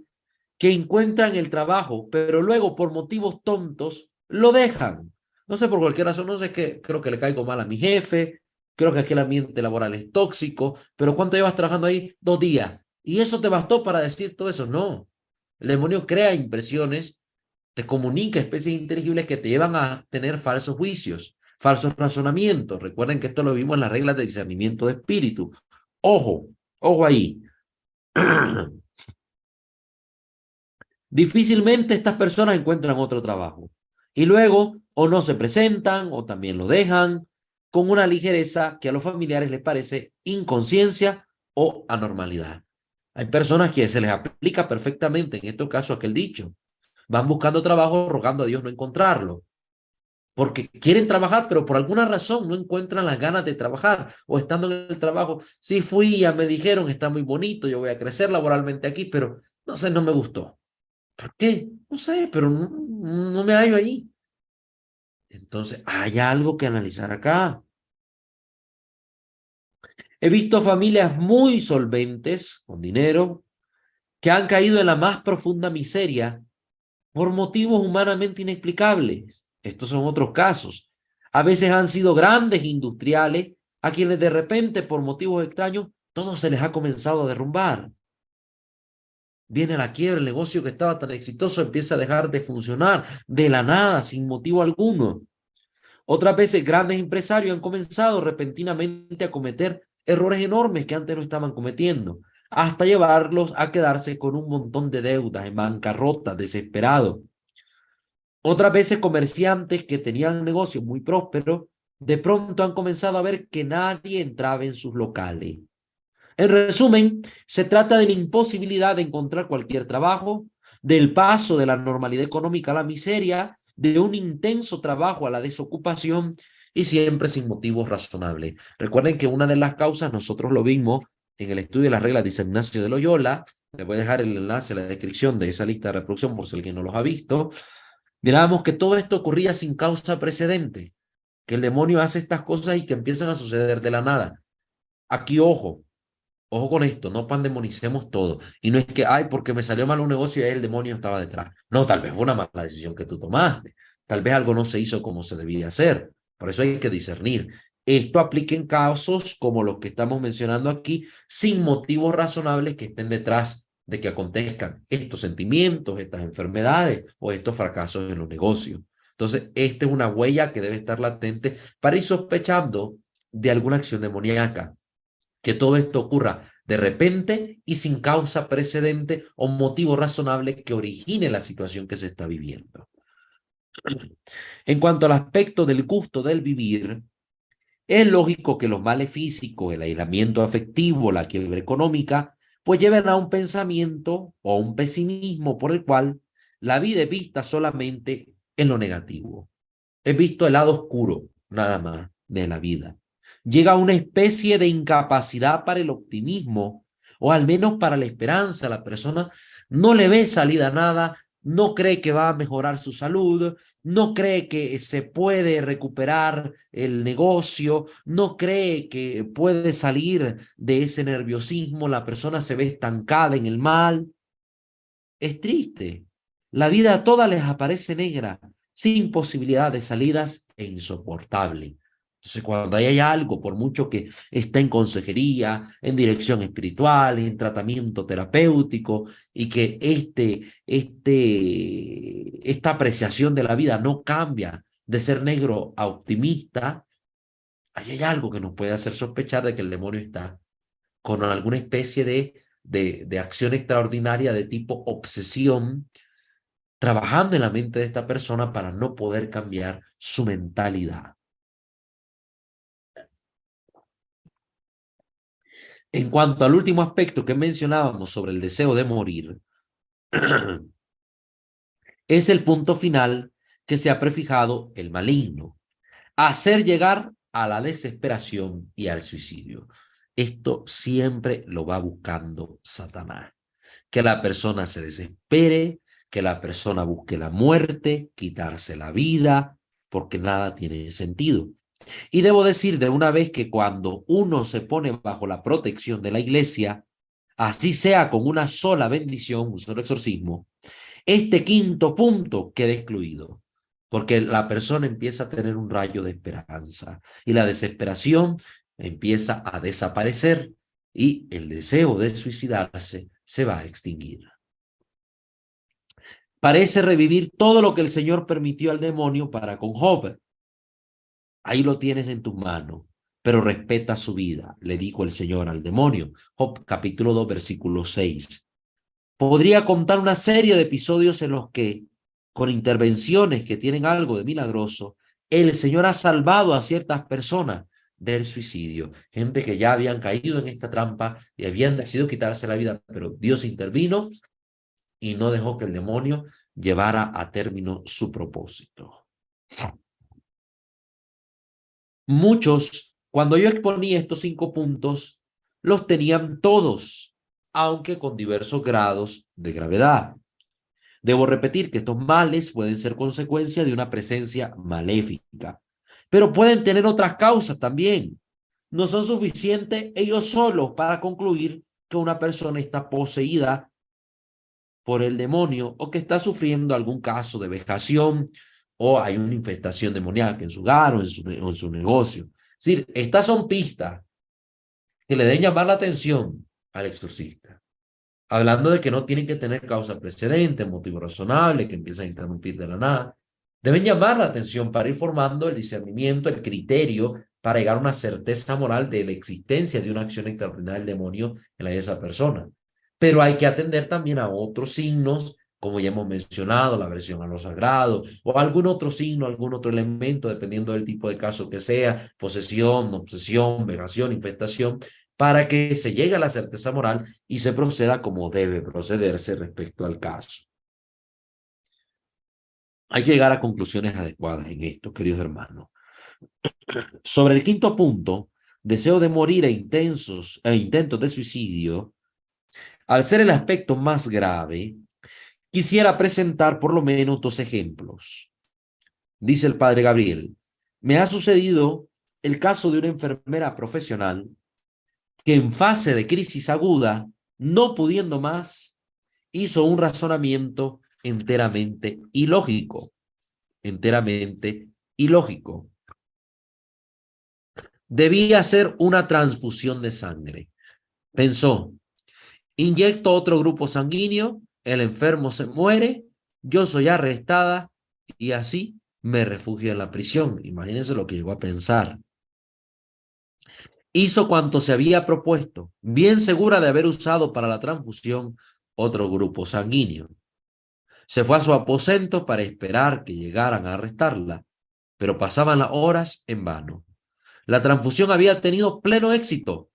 que encuentran el trabajo, pero luego por motivos tontos lo dejan. No sé por cualquier razón, no sé qué, creo que le caigo mal a mi jefe, creo que aquí el ambiente laboral es tóxico, pero ¿cuánto llevas trabajando ahí? 2 días. ¿Y eso te bastó para decir todo eso? No. El demonio crea impresiones, te comunica especies inteligibles que te llevan a tener falsos juicios, falsos razonamientos. Recuerden que esto lo vimos en las reglas de discernimiento de espíritu. Ojo, ojo ahí. Difícilmente estas personas encuentran otro trabajo y luego o no se presentan o también lo dejan con una ligereza que a los familiares les parece inconsciencia o anormalidad. Hay personas que se les aplica perfectamente en estos casos aquel dicho. Van buscando trabajo rogando a Dios no encontrarlo porque quieren trabajar, pero por alguna razón no encuentran las ganas de trabajar o estando en el trabajo. Sí fui, ya me dijeron, está muy bonito, yo voy a crecer laboralmente aquí, pero no sé, no me gustó. ¿Por qué? No sé, pero no me hallo ahí. Entonces, hay algo que analizar acá. He visto familias muy solventes, con dinero, que han caído en la más profunda miseria por motivos humanamente inexplicables. Estos son otros casos. A veces han sido grandes industriales a quienes de repente, por motivos extraños, todo se les ha comenzado a derrumbar. Viene la quiebra, el negocio que estaba tan exitoso empieza a dejar de funcionar de la nada, sin motivo alguno. Otras veces grandes empresarios han comenzado repentinamente a cometer errores enormes que antes no estaban cometiendo, hasta llevarlos a quedarse con un montón de deudas, en bancarrota, desesperados. Otras veces comerciantes que tenían negocios muy prósperos, de pronto han comenzado a ver que nadie entraba en sus locales. En resumen, se trata de la imposibilidad de encontrar cualquier trabajo, del paso de la normalidad económica a la miseria, de un intenso trabajo a la desocupación y siempre sin motivos razonables. Recuerden que una de las causas, nosotros lo vimos en el estudio de las reglas de San Ignacio de Loyola, les voy a dejar el enlace en la descripción de esa lista de reproducción por si alguien no los ha visto, mirábamos que todo esto ocurría sin causa precedente, que el demonio hace estas cosas y que empiezan a suceder de la nada. Aquí, ojo, ojo con esto, no pandemonicemos todo. Y no es que, ay, porque me salió mal un negocio y ahí el demonio estaba detrás. No, tal vez fue una mala decisión que tú tomaste. Tal vez algo no se hizo como se debía hacer. Por eso hay que discernir. Esto aplica en casos como los que estamos mencionando aquí, sin motivos razonables que estén detrás de que acontezcan estos sentimientos, estas enfermedades o estos fracasos en los negocios. Entonces, esta es una huella que debe estar latente para ir sospechando de alguna acción demoníaca, que todo esto ocurra de repente y sin causa precedente o motivo razonable que origine la situación que se está viviendo. En cuanto al aspecto del gusto del vivir, es lógico que los males físicos, el aislamiento afectivo, la quiebra económica, pues lleven a un pensamiento o a un pesimismo por el cual la vida es vista solamente en lo negativo. Es visto el lado oscuro, nada más, de la vida. Llega a una especie de incapacidad para el optimismo, o al menos para la esperanza. La persona no le ve salida a nada, no cree que va a mejorar su salud, no cree que se puede recuperar el negocio, no cree que puede salir de ese nerviosismo, la persona se ve estancada en el mal. Es triste. La vida a todas les aparece negra, sin posibilidad de salidas e insoportable. Entonces, cuando hay algo, por mucho que esté en consejería, en dirección espiritual, en tratamiento terapéutico, y que esta apreciación de la vida no cambia de ser negro a optimista, ahí hay algo que nos puede hacer sospechar de que el demonio está con alguna especie de acción extraordinaria de tipo obsesión, trabajando en la mente de esta persona para no poder cambiar su mentalidad. En cuanto al último aspecto que mencionábamos sobre el deseo de morir, es el punto final que se ha prefijado el maligno: hacer llegar a la desesperación y al suicidio. Esto siempre lo va buscando Satanás. Que la persona se desespere, que la persona busque la muerte, quitarse la vida, porque nada tiene sentido. Y debo decir de una vez que cuando uno se pone bajo la protección de la iglesia, así sea con una sola bendición, un solo exorcismo, este quinto punto queda excluido, porque la persona empieza a tener un rayo de esperanza y la desesperación empieza a desaparecer y el deseo de suicidarse se va a extinguir. Parece revivir todo lo que el Señor permitió al demonio para con Job. Ahí lo tienes en tus manos, pero respeta su vida, le dijo el Señor al demonio. Job capítulo 2, versículo 6. Podría contar una serie de episodios en los que, con intervenciones que tienen algo de milagroso, el Señor ha salvado a ciertas personas del suicidio. Gente que ya habían caído en esta trampa y habían decidido quitarse la vida, pero Dios intervino y no dejó que el demonio llevara a término su propósito. Muchos, cuando yo exponía estos 5 puntos, los tenían todos, aunque con diversos grados de gravedad. Debo repetir que estos males pueden ser consecuencia de una presencia maléfica, pero pueden tener otras causas también. No son suficientes ellos solos para concluir que una persona está poseída por el demonio o que está sufriendo algún caso de vejación o hay una infestación demoníaca en su hogar o en su negocio. Es decir, estas son pistas que le den llamar la atención al exorcista. Hablando de que no tienen que tener causa precedente, motivo razonable, que empiezan a interrumpir de la nada. Deben llamar la atención para ir formando el discernimiento, el criterio, para llegar a una certeza moral de la existencia de una acción extraordinaria del demonio en la de esa persona. Pero hay que atender también a otros signos, como ya hemos mencionado, la aversión a lo sagrado, o algún otro signo, algún otro elemento, dependiendo del tipo de caso que sea, posesión, obsesión, vejación, infestación, para que se llegue a la certeza moral y se proceda como debe procederse respecto al caso. Hay que llegar a conclusiones adecuadas en esto, queridos hermanos. Sobre el quinto punto, deseo de morir e intentos de suicidio, al ser el aspecto más grave, quisiera presentar por lo menos 2 ejemplos. Dice el padre Gabriel: me ha sucedido el caso de una enfermera profesional que en fase de crisis aguda, no pudiendo más, hizo un razonamiento enteramente ilógico, enteramente ilógico. Debía hacer una transfusión de sangre. Pensó: inyecto otro grupo sanguíneo, el enfermo se muere, yo soy arrestada y así me refugio en la prisión. Imagínense lo que llegó a pensar. Hizo cuanto se había propuesto, bien segura de haber usado para la transfusión otro grupo sanguíneo. Se fue a su aposento para esperar que llegaran a arrestarla, pero pasaban las horas en vano. La transfusión había tenido pleno éxito,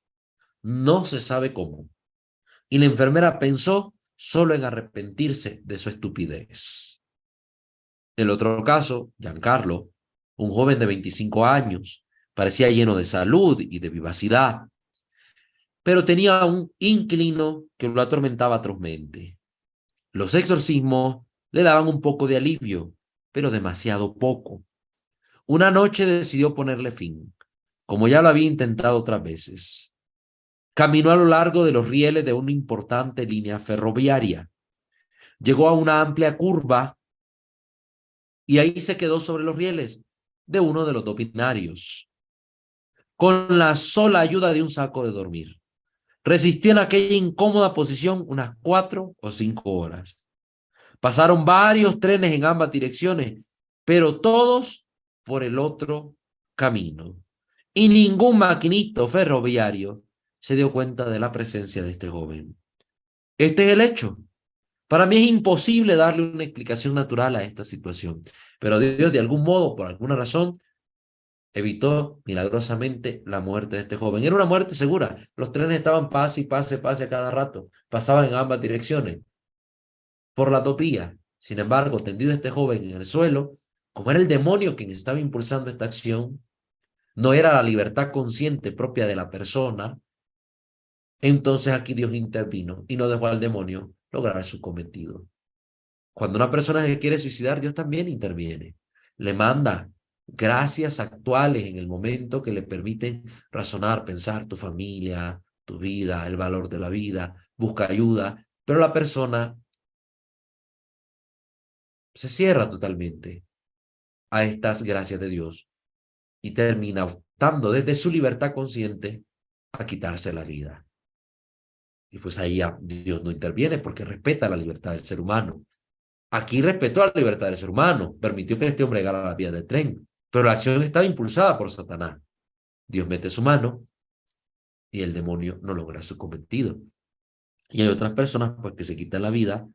no se sabe cómo, y la enfermera pensó solo en arrepentirse de su estupidez. El otro caso, Giancarlo, un joven de 25 años, parecía lleno de salud y de vivacidad, pero tenía un inquilino que lo atormentaba atrozmente. Los exorcismos le daban un poco de alivio, pero demasiado poco. Una noche decidió ponerle fin, como ya lo había intentado otras veces. Caminó a lo largo de los rieles de una importante línea ferroviaria. Llegó a una amplia curva y ahí se quedó sobre los rieles de uno de los dos binarios, con la sola ayuda de un saco de dormir. Resistió en aquella incómoda posición unas 4 o 5 horas. Pasaron varios trenes en ambas direcciones, pero todos por el otro camino. Y ningún maquinista ferroviario se dio cuenta de la presencia de este joven. Este es el hecho. Para mí es imposible darle una explicación natural a esta situación, pero Dios de algún modo, por alguna razón, evitó milagrosamente la muerte de este joven. Era una muerte segura. Los trenes estaban pase y pase a cada rato. Pasaban en ambas direcciones por la utopía. Sin embargo, tendido este joven en el suelo, como era el demonio quien estaba impulsando esta acción, no era la libertad consciente propia de la persona, entonces aquí Dios intervino y no dejó al demonio lograr su cometido. Cuando una persona se quiere suicidar, Dios también interviene. Le manda gracias actuales en el momento que le permiten razonar, pensar tu familia, tu vida, el valor de la vida, busca ayuda, pero la persona se cierra totalmente a estas gracias de Dios y termina optando desde su libertad consciente a quitarse la vida. Y pues ahí ya Dios no interviene porque respeta la libertad del ser humano. Aquí respetó la libertad del ser humano, permitió que este hombre llegara a la vía del tren, pero la acción estaba impulsada por Satanás. Dios mete su mano y el demonio no logra su cometido. Y hay otras personas pues que se quitan la vida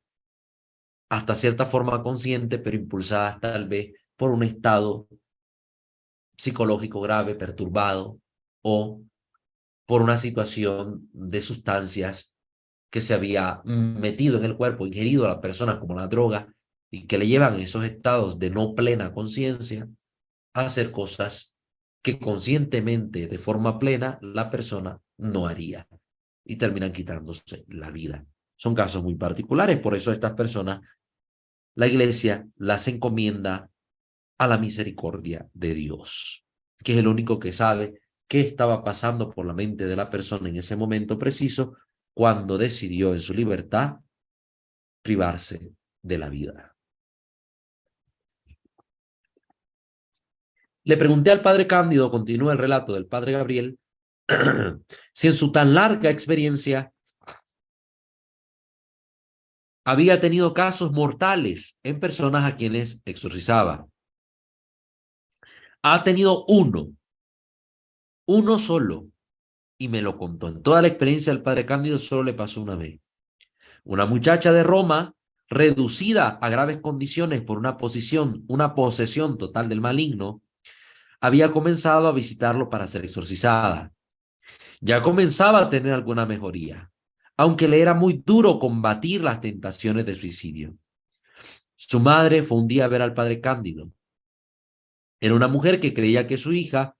hasta cierta forma consciente, pero impulsadas tal vez por un estado psicológico grave, perturbado, o por una situación de sustancias que se había metido en el cuerpo, ingerido a la persona como la droga, y que le llevan esos estados de no plena conciencia a hacer cosas que conscientemente, de forma plena, la persona no haría y terminan quitándose la vida. Son casos muy particulares, por eso a estas personas la iglesia las encomienda a la misericordia de Dios, que es el único que sabe qué estaba pasando por la mente de la persona en ese momento preciso cuando decidió en su libertad privarse de la vida. Le pregunté al padre Cándido, continúa el relato del padre Gabriel, si en su tan larga experiencia había tenido casos mortales en personas a quienes exorcizaba. Ha tenido uno solo, y me lo contó. En toda la experiencia del padre Cándido solo le pasó una vez. Una muchacha de Roma, reducida a graves condiciones por una posesión total del maligno, había comenzado a visitarlo para ser exorcizada. Ya comenzaba a tener alguna mejoría, aunque le era muy duro combatir las tentaciones de suicidio. Su madre fue un día a ver al padre Cándido. Era una mujer que creía que su hija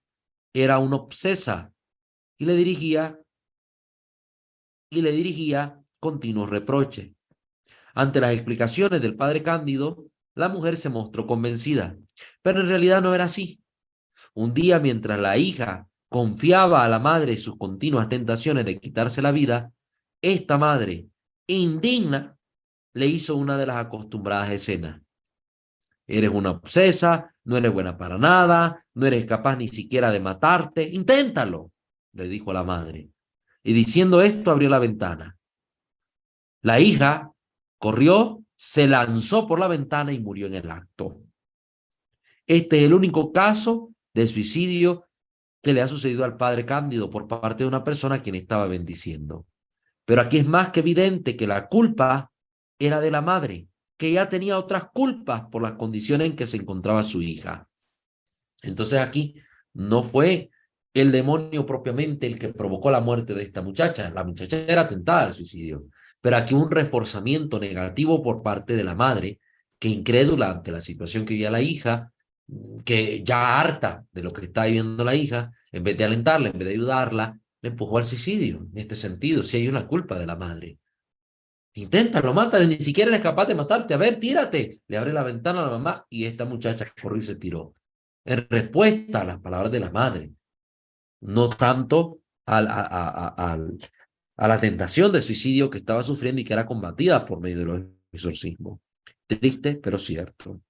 era una obsesa y le dirigía continuos reproches. Ante las explicaciones del padre Cándido, la mujer se mostró convencida, pero en realidad no era así. Un día, mientras la hija confiaba a la madre sus continuas tentaciones de quitarse la vida, esta madre, indigna, le hizo una de las acostumbradas escenas. Eres una obsesa, no eres buena para nada, no eres capaz ni siquiera de matarte. Inténtalo, le dijo la madre. Y diciendo esto, abrió la ventana. La hija corrió, se lanzó por la ventana y murió en el acto. Este es el único caso de suicidio que le ha sucedido al padre Cándido por parte de una persona a quien estaba bendiciendo. Pero aquí es más que evidente que la culpa era de la madre, que ya tenía otras culpas por las condiciones en que se encontraba su hija. Entonces aquí no fue el demonio propiamente el que provocó la muerte de esta muchacha. La muchacha era tentada al suicidio. Pero aquí un reforzamiento negativo por parte de la madre, que incrédula ante la situación que vivía la hija, que ya harta de lo que está viviendo la hija, en vez de alentarla, en vez de ayudarla, le empujó al suicidio. En este sentido, sí hay una culpa de la madre. Inténtalo, mátale, ni siquiera eres capaz de matarte. A ver, tírate. Le abre la ventana a la mamá y esta muchacha corrió y se tiró. En respuesta a las palabras de la madre, no tanto a la tentación de suicidio que estaba sufriendo y que era combatida por medio de los exorcismos. Triste, pero cierto.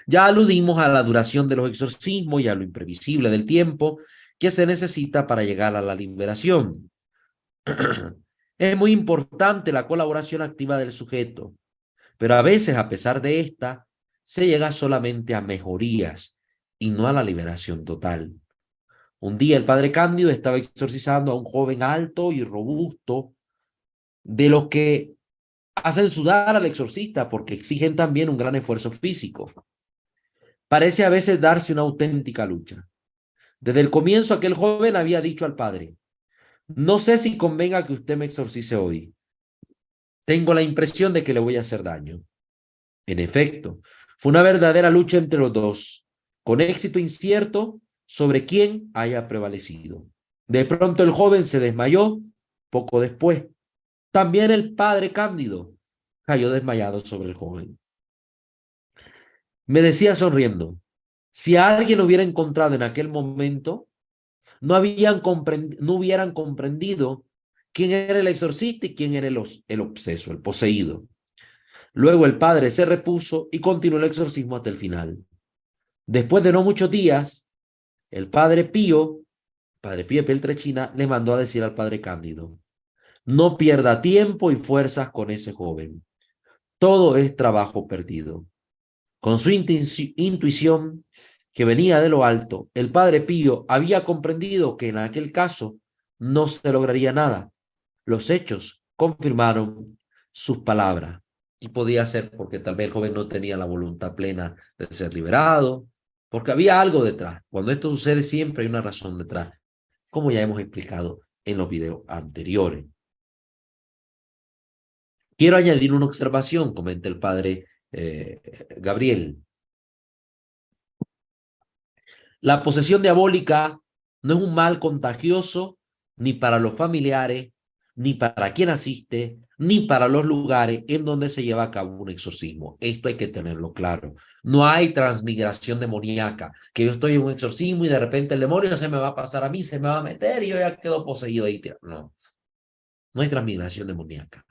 Ya aludimos a la duración de los exorcismos y a lo imprevisible del tiempo que se necesita para llegar a la liberación. Es muy importante la colaboración activa del sujeto, pero a veces, a pesar de esta, se llega solamente a mejorías y no a la liberación total. Un día el padre Cándido estaba exorcizando a un joven alto y robusto, de los que hacen sudar al exorcista porque exigen también un gran esfuerzo físico. Parece a veces darse una auténtica lucha. Desde el comienzo aquel joven había dicho al padre: no sé si convenga que usted me exorcice hoy. Tengo la impresión de que le voy a hacer daño. En efecto, fue una verdadera lucha entre los dos, con éxito incierto sobre quién haya prevalecido. De pronto el joven se desmayó. Poco después, también el padre Cándido cayó desmayado sobre el joven. Me decía sonriendo: si a alguien hubiera encontrado en aquel momento, no hubieran comprendido quién era el exorcista y quién era el obseso, el poseído. Luego el padre se repuso y continuó el exorcismo hasta el final. Después de no muchos días, el padre Pío de Peltrechina, le mandó a decir al padre Cándido: no pierda tiempo y fuerzas con ese joven. Todo es trabajo perdido. Con su intuición, que venía de lo alto, el padre Pío había comprendido que en aquel caso no se lograría nada. Los hechos confirmaron sus palabras. Y podía ser porque tal vez el joven no tenía la voluntad plena de ser liberado, porque había algo detrás. Cuando esto sucede siempre hay una razón detrás, como ya hemos explicado en los videos anteriores. Quiero añadir una observación, comenta el padre Gabriel. La posesión diabólica no es un mal contagioso ni para los familiares, ni para quien asiste, ni para los lugares en donde se lleva a cabo un exorcismo. Esto hay que tenerlo claro. No hay transmigración demoníaca, que yo estoy en un exorcismo y de repente el demonio se me va a pasar a mí, se me va a meter y yo ya quedo poseído ahí. No, no hay transmigración demoníaca,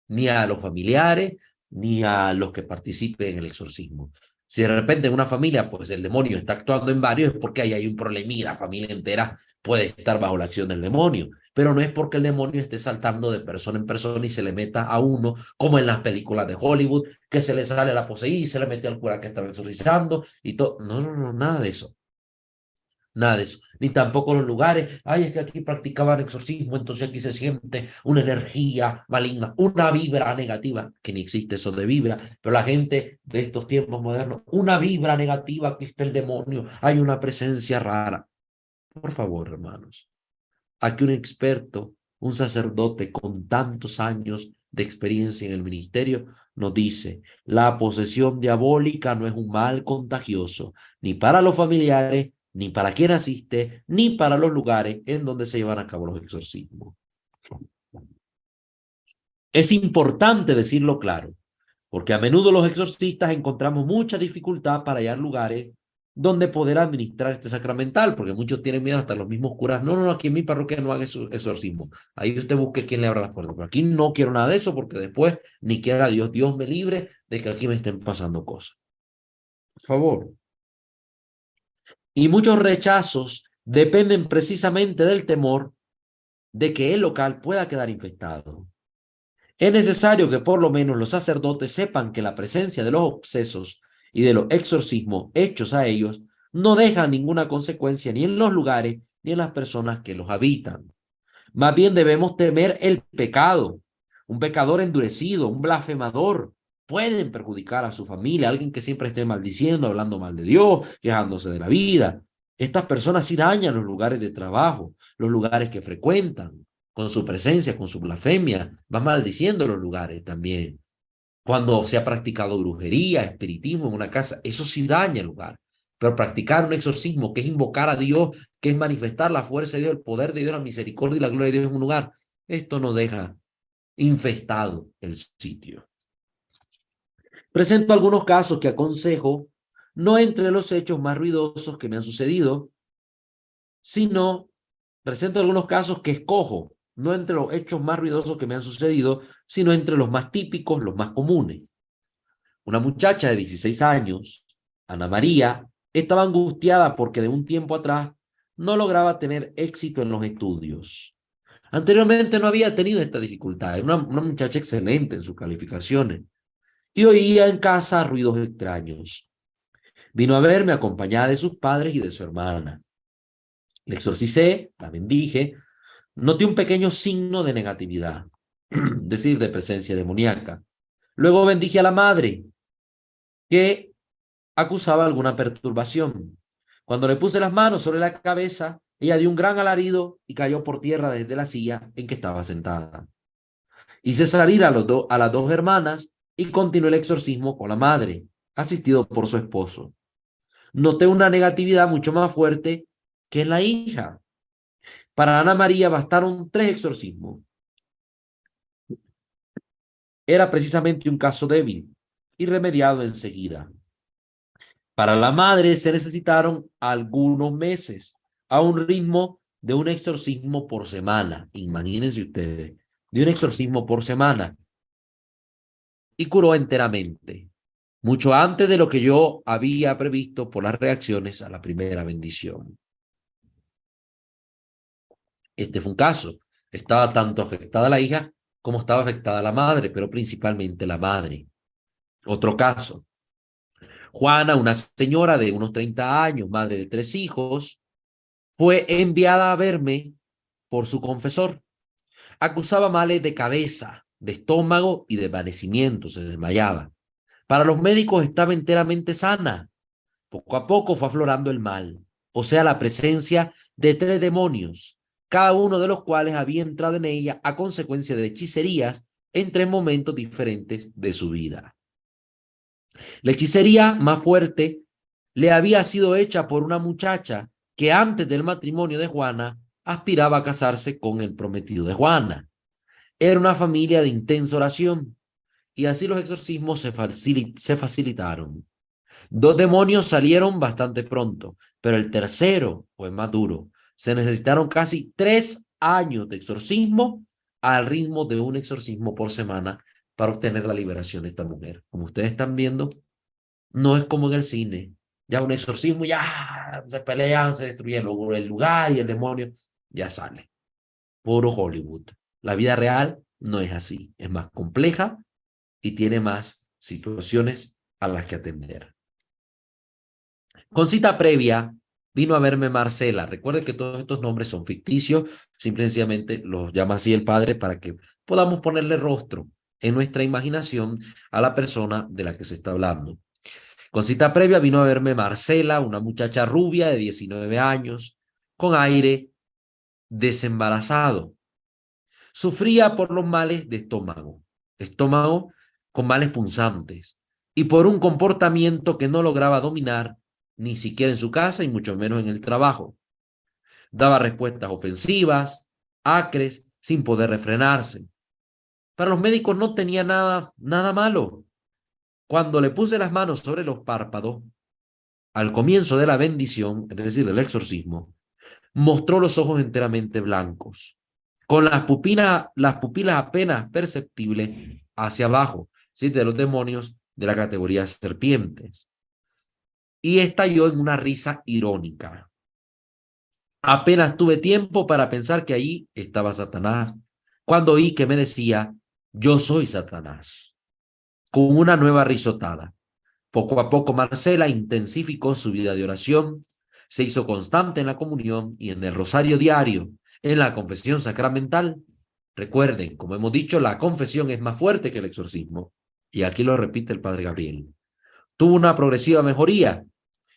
ni a los familiares, ni a los que participen en el exorcismo. Si de repente en una familia, pues el demonio está actuando en varios, es porque ahí hay un problema y la familia entera puede estar bajo la acción del demonio. Pero no es porque el demonio esté saltando de persona en persona y se le meta a uno, como en las películas de Hollywood, que se le sale la poseída y se le mete al cura que estaba exorcizando y todo. No, no, no, nada de eso. Nada de eso, ni tampoco los lugares. Ay, es que aquí practicaban exorcismo, entonces aquí se siente una energía maligna, una vibra negativa, que ni existe eso de vibra, pero la gente de estos tiempos modernos, una vibra negativa, que está el demonio, hay una presencia rara. Por favor, hermanos, aquí un experto, un sacerdote con tantos años de experiencia en el ministerio, nos dice: la posesión diabólica no es un mal contagioso, ni para los familiares, ni para quien asiste, ni para los lugares en donde se llevan a cabo los exorcismos. Es importante decirlo claro, porque a menudo los exorcistas encontramos mucha dificultad para hallar lugares donde poder administrar este sacramental, porque muchos tienen miedo, hasta los mismos curas: no, no, no, aquí en mi parroquia no haga exorcismo. Ahí usted busque quién le abra las puertas, pero aquí no quiero nada de eso, porque después, ni quiera Dios, Dios me libre de que aquí me estén pasando cosas. Por favor. Y muchos rechazos dependen precisamente del temor de que el local pueda quedar infectado. Es necesario que por lo menos los sacerdotes sepan que la presencia de los obsesos y de los exorcismos hechos a ellos no deja ninguna consecuencia ni en los lugares ni en las personas que los habitan. Más bien debemos temer el pecado. Un pecador endurecido, un blasfemador, pueden perjudicar a su familia, alguien que siempre esté maldiciendo, hablando mal de Dios, quejándose de la vida. Estas personas sí dañan los lugares de trabajo, los lugares que frecuentan, con su presencia, con su blasfemia, van maldiciendo los lugares también. Cuando se ha practicado brujería, espiritismo en una casa, eso sí daña el lugar. Pero practicar un exorcismo, que es invocar a Dios, que es manifestar la fuerza de Dios, el poder de Dios, la misericordia y la gloria de Dios en un lugar, esto no deja infestado el sitio. Presento algunos casos que aconsejo, no entre los hechos más ruidosos que me han sucedido, sino presento algunos casos que escojo, no entre los hechos más ruidosos que me han sucedido, sino entre los más típicos, los más comunes. Una muchacha de 16 años, Ana María, estaba angustiada porque de un tiempo atrás no lograba tener éxito en los estudios. Anteriormente no había tenido esta dificultad, era una muchacha excelente en sus calificaciones y oía en casa ruidos extraños. Vino a verme acompañada de sus padres y de su hermana. La exorcicé, la bendije, noté un pequeño signo de negatividad, es decir, de presencia demoníaca. Luego bendije a la madre, que acusaba alguna perturbación. Cuando le puse las manos sobre la cabeza, ella dio un gran alarido y cayó por tierra desde la silla en que estaba sentada. Hice salir a las dos hermanas y continué el exorcismo con la madre, asistido por su esposo. Noté una negatividad mucho más fuerte que en la hija. Para Ana María bastaron 3 exorcismos. Era precisamente un caso débil, irremediado enseguida. Para la madre se necesitaron algunos meses, a un ritmo de un exorcismo por semana. Imagínense ustedes, de un exorcismo por semana. Y curó enteramente, mucho antes de lo que yo había previsto por las reacciones a la primera bendición. Este fue un caso. Estaba tanto afectada la hija como estaba afectada la madre, pero principalmente la madre. Otro caso. Juana, una señora de unos 30 años, madre de 3 hijos, fue enviada a verme por su confesor. Acusaba males de cabeza, de estómago y de desvanecimiento, se desmayaba. Para los médicos estaba enteramente sana. Poco a poco fue aflorando el mal, o sea, la presencia de 3 demonios, cada uno de los cuales había entrado en ella a consecuencia de hechicerías en 3 momentos diferentes de su vida. La hechicería más fuerte le había sido hecha por una muchacha que antes del matrimonio de Juana aspiraba a casarse con el prometido de Juana. Era una familia de intensa oración y así los exorcismos se facilitaron. 2 demonios salieron bastante pronto, pero el tercero fue más duro. Se necesitaron casi 3 años de exorcismo al ritmo de un exorcismo por semana para obtener la liberación de esta mujer. Como ustedes están viendo, no es como en el cine. Ya un exorcismo, ya se pelean, se destruye el lugar y el demonio ya sale. Puro Hollywood. La vida real no es así. Es más compleja y tiene más situaciones a las que atender. Con cita previa, vino a verme Marcela. Recuerde que todos estos nombres son ficticios. Simplemente los llama así el padre para que podamos ponerle rostro en nuestra imaginación a la persona de la que se está hablando. Con cita previa vino a verme Marcela, una muchacha rubia de 19 años, con aire desembarazado. Sufría por los males de estómago con males punzantes, y por un comportamiento que no lograba dominar ni siquiera en su casa y mucho menos en el trabajo. Daba respuestas ofensivas, acres, sin poder refrenarse. Para los médicos no tenía nada malo. Cuando le puse las manos sobre los párpados, al comienzo de la bendición, es decir, del exorcismo, mostró los ojos enteramente blancos, con las pupilas apenas perceptibles hacia abajo, ¿sí? De los demonios de la categoría serpientes. Y estalló en una risa irónica. Apenas tuve tiempo para pensar que allí estaba Satanás, cuando oí que me decía, yo soy Satanás, con una nueva risotada. Poco a poco Marcela intensificó su vida de oración, se hizo constante en la comunión y en el rosario diario, en la confesión sacramental. Recuerden, como hemos dicho, la confesión es más fuerte que el exorcismo. Y aquí lo repite el padre Gabriel. Tuvo una progresiva mejoría,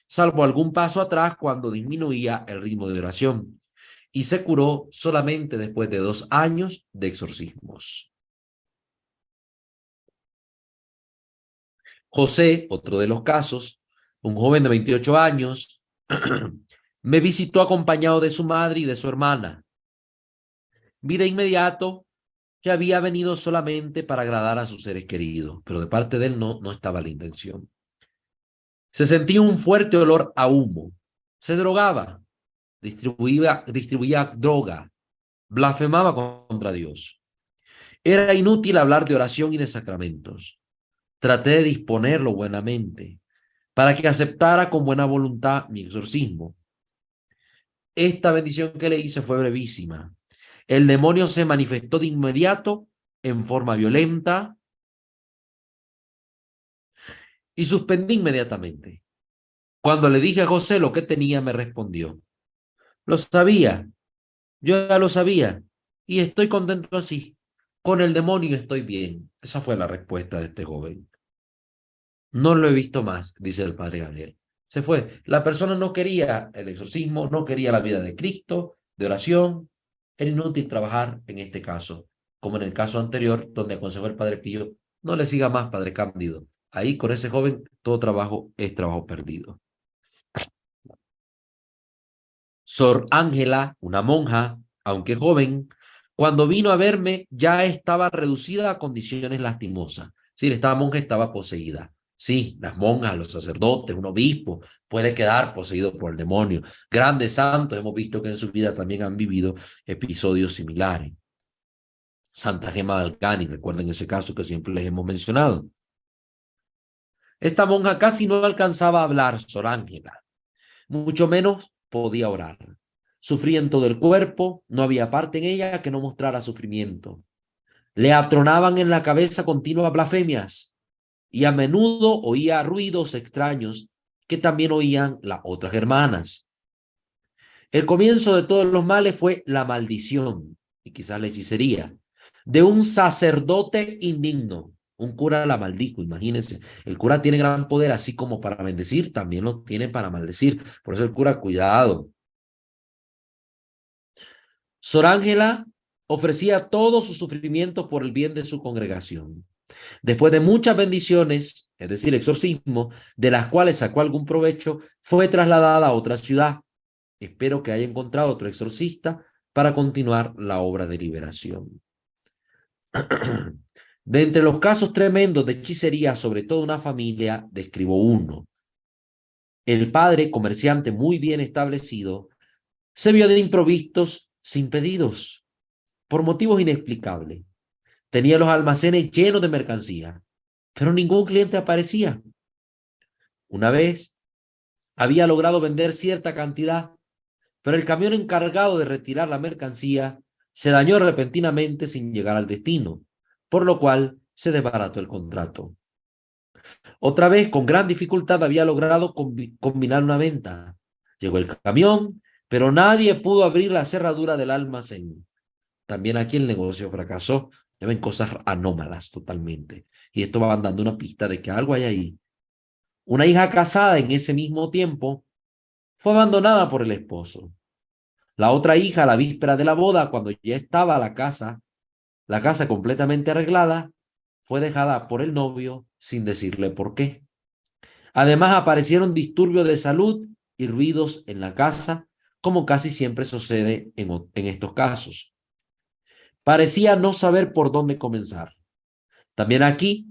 salvo algún paso atrás cuando disminuía el ritmo de oración, y se curó solamente después de 2 años de exorcismos. José, otro de los casos, un joven de 28 años, me visitó acompañado de su madre y de su hermana. Vi de inmediato que había venido solamente para agradar a sus seres queridos, pero de parte de él no estaba la intención. Se sentía un fuerte olor a humo. Se drogaba, distribuía droga, blasfemaba contra Dios. Era inútil hablar de oración y de sacramentos. Traté de disponerlo buenamente para que aceptara con buena voluntad mi exorcismo. Esta bendición que le hice fue brevísima. El demonio se manifestó de inmediato en forma violenta y suspendí inmediatamente. Cuando le dije a José lo que tenía, me respondió: lo sabía, yo ya lo sabía y estoy contento así. Con el demonio estoy bien. Esa fue la respuesta de este joven. No lo he visto más, dice el padre Gabriel. Se fue. La persona no quería el exorcismo, no quería la vida de Cristo, de oración. Era inútil trabajar en este caso, como en el caso anterior, donde aconsejó el padre Pío: no le siga más, padre Cándido. Ahí con ese joven todo trabajo es trabajo perdido. Sor Ángela, una monja, aunque joven, cuando vino a verme ya estaba reducida a condiciones lastimosas. Sí, esta monja estaba poseída. Sí, las monjas, los sacerdotes, un obispo puede quedar poseído por el demonio. Grandes santos hemos visto que en su vida también han vivido episodios similares. Santa Gema de Alcántara, recuerden ese caso que siempre les hemos mencionado. Esta monja casi no alcanzaba a hablar, Sor Ángela, mucho menos podía orar. Sufría en todo el cuerpo, no había parte en ella que no mostrara sufrimiento. Le atronaban en la cabeza continuas blasfemias y a menudo oía ruidos extraños que también oían las otras hermanas. El comienzo de todos los males fue la maldición, y quizás la hechicería, de un sacerdote indigno. Un cura la maldijo, imagínense. El cura tiene gran poder, así como para bendecir, también lo tiene para maldecir. Por eso el cura, cuidado. Sor Ángela ofrecía todos sus sufrimientos por el bien de su congregación. Después de muchas bendiciones, es decir, exorcismo, de las cuales sacó algún provecho, fue trasladada a otra ciudad. Espero que haya encontrado otro exorcista para continuar la obra de liberación. De entre los casos tremendos de hechicería sobre toda una familia, describo uno. El padre, comerciante muy bien establecido, se vio de improvistos sin pedidos, por motivos inexplicables. Tenía los almacenes llenos de mercancía, pero ningún cliente aparecía. Una vez había logrado vender cierta cantidad, pero el camión encargado de retirar la mercancía se dañó repentinamente sin llegar al destino, por lo cual se desbarató el contrato. Otra vez, con gran dificultad, había logrado combinar una venta. Llegó el camión, pero nadie pudo abrir la cerradura del almacén. También aquí el negocio fracasó. Ya ven, cosas anómalas totalmente. Y esto va dando una pista de que algo hay ahí. Una hija casada en ese mismo tiempo fue abandonada por el esposo. La otra hija, a la víspera de la boda, cuando ya estaba la casa completamente arreglada, fue dejada por el novio sin decirle por qué. Además, aparecieron disturbios de salud y ruidos en la casa, como casi siempre sucede en estos casos. Parecía no saber por dónde comenzar. También aquí,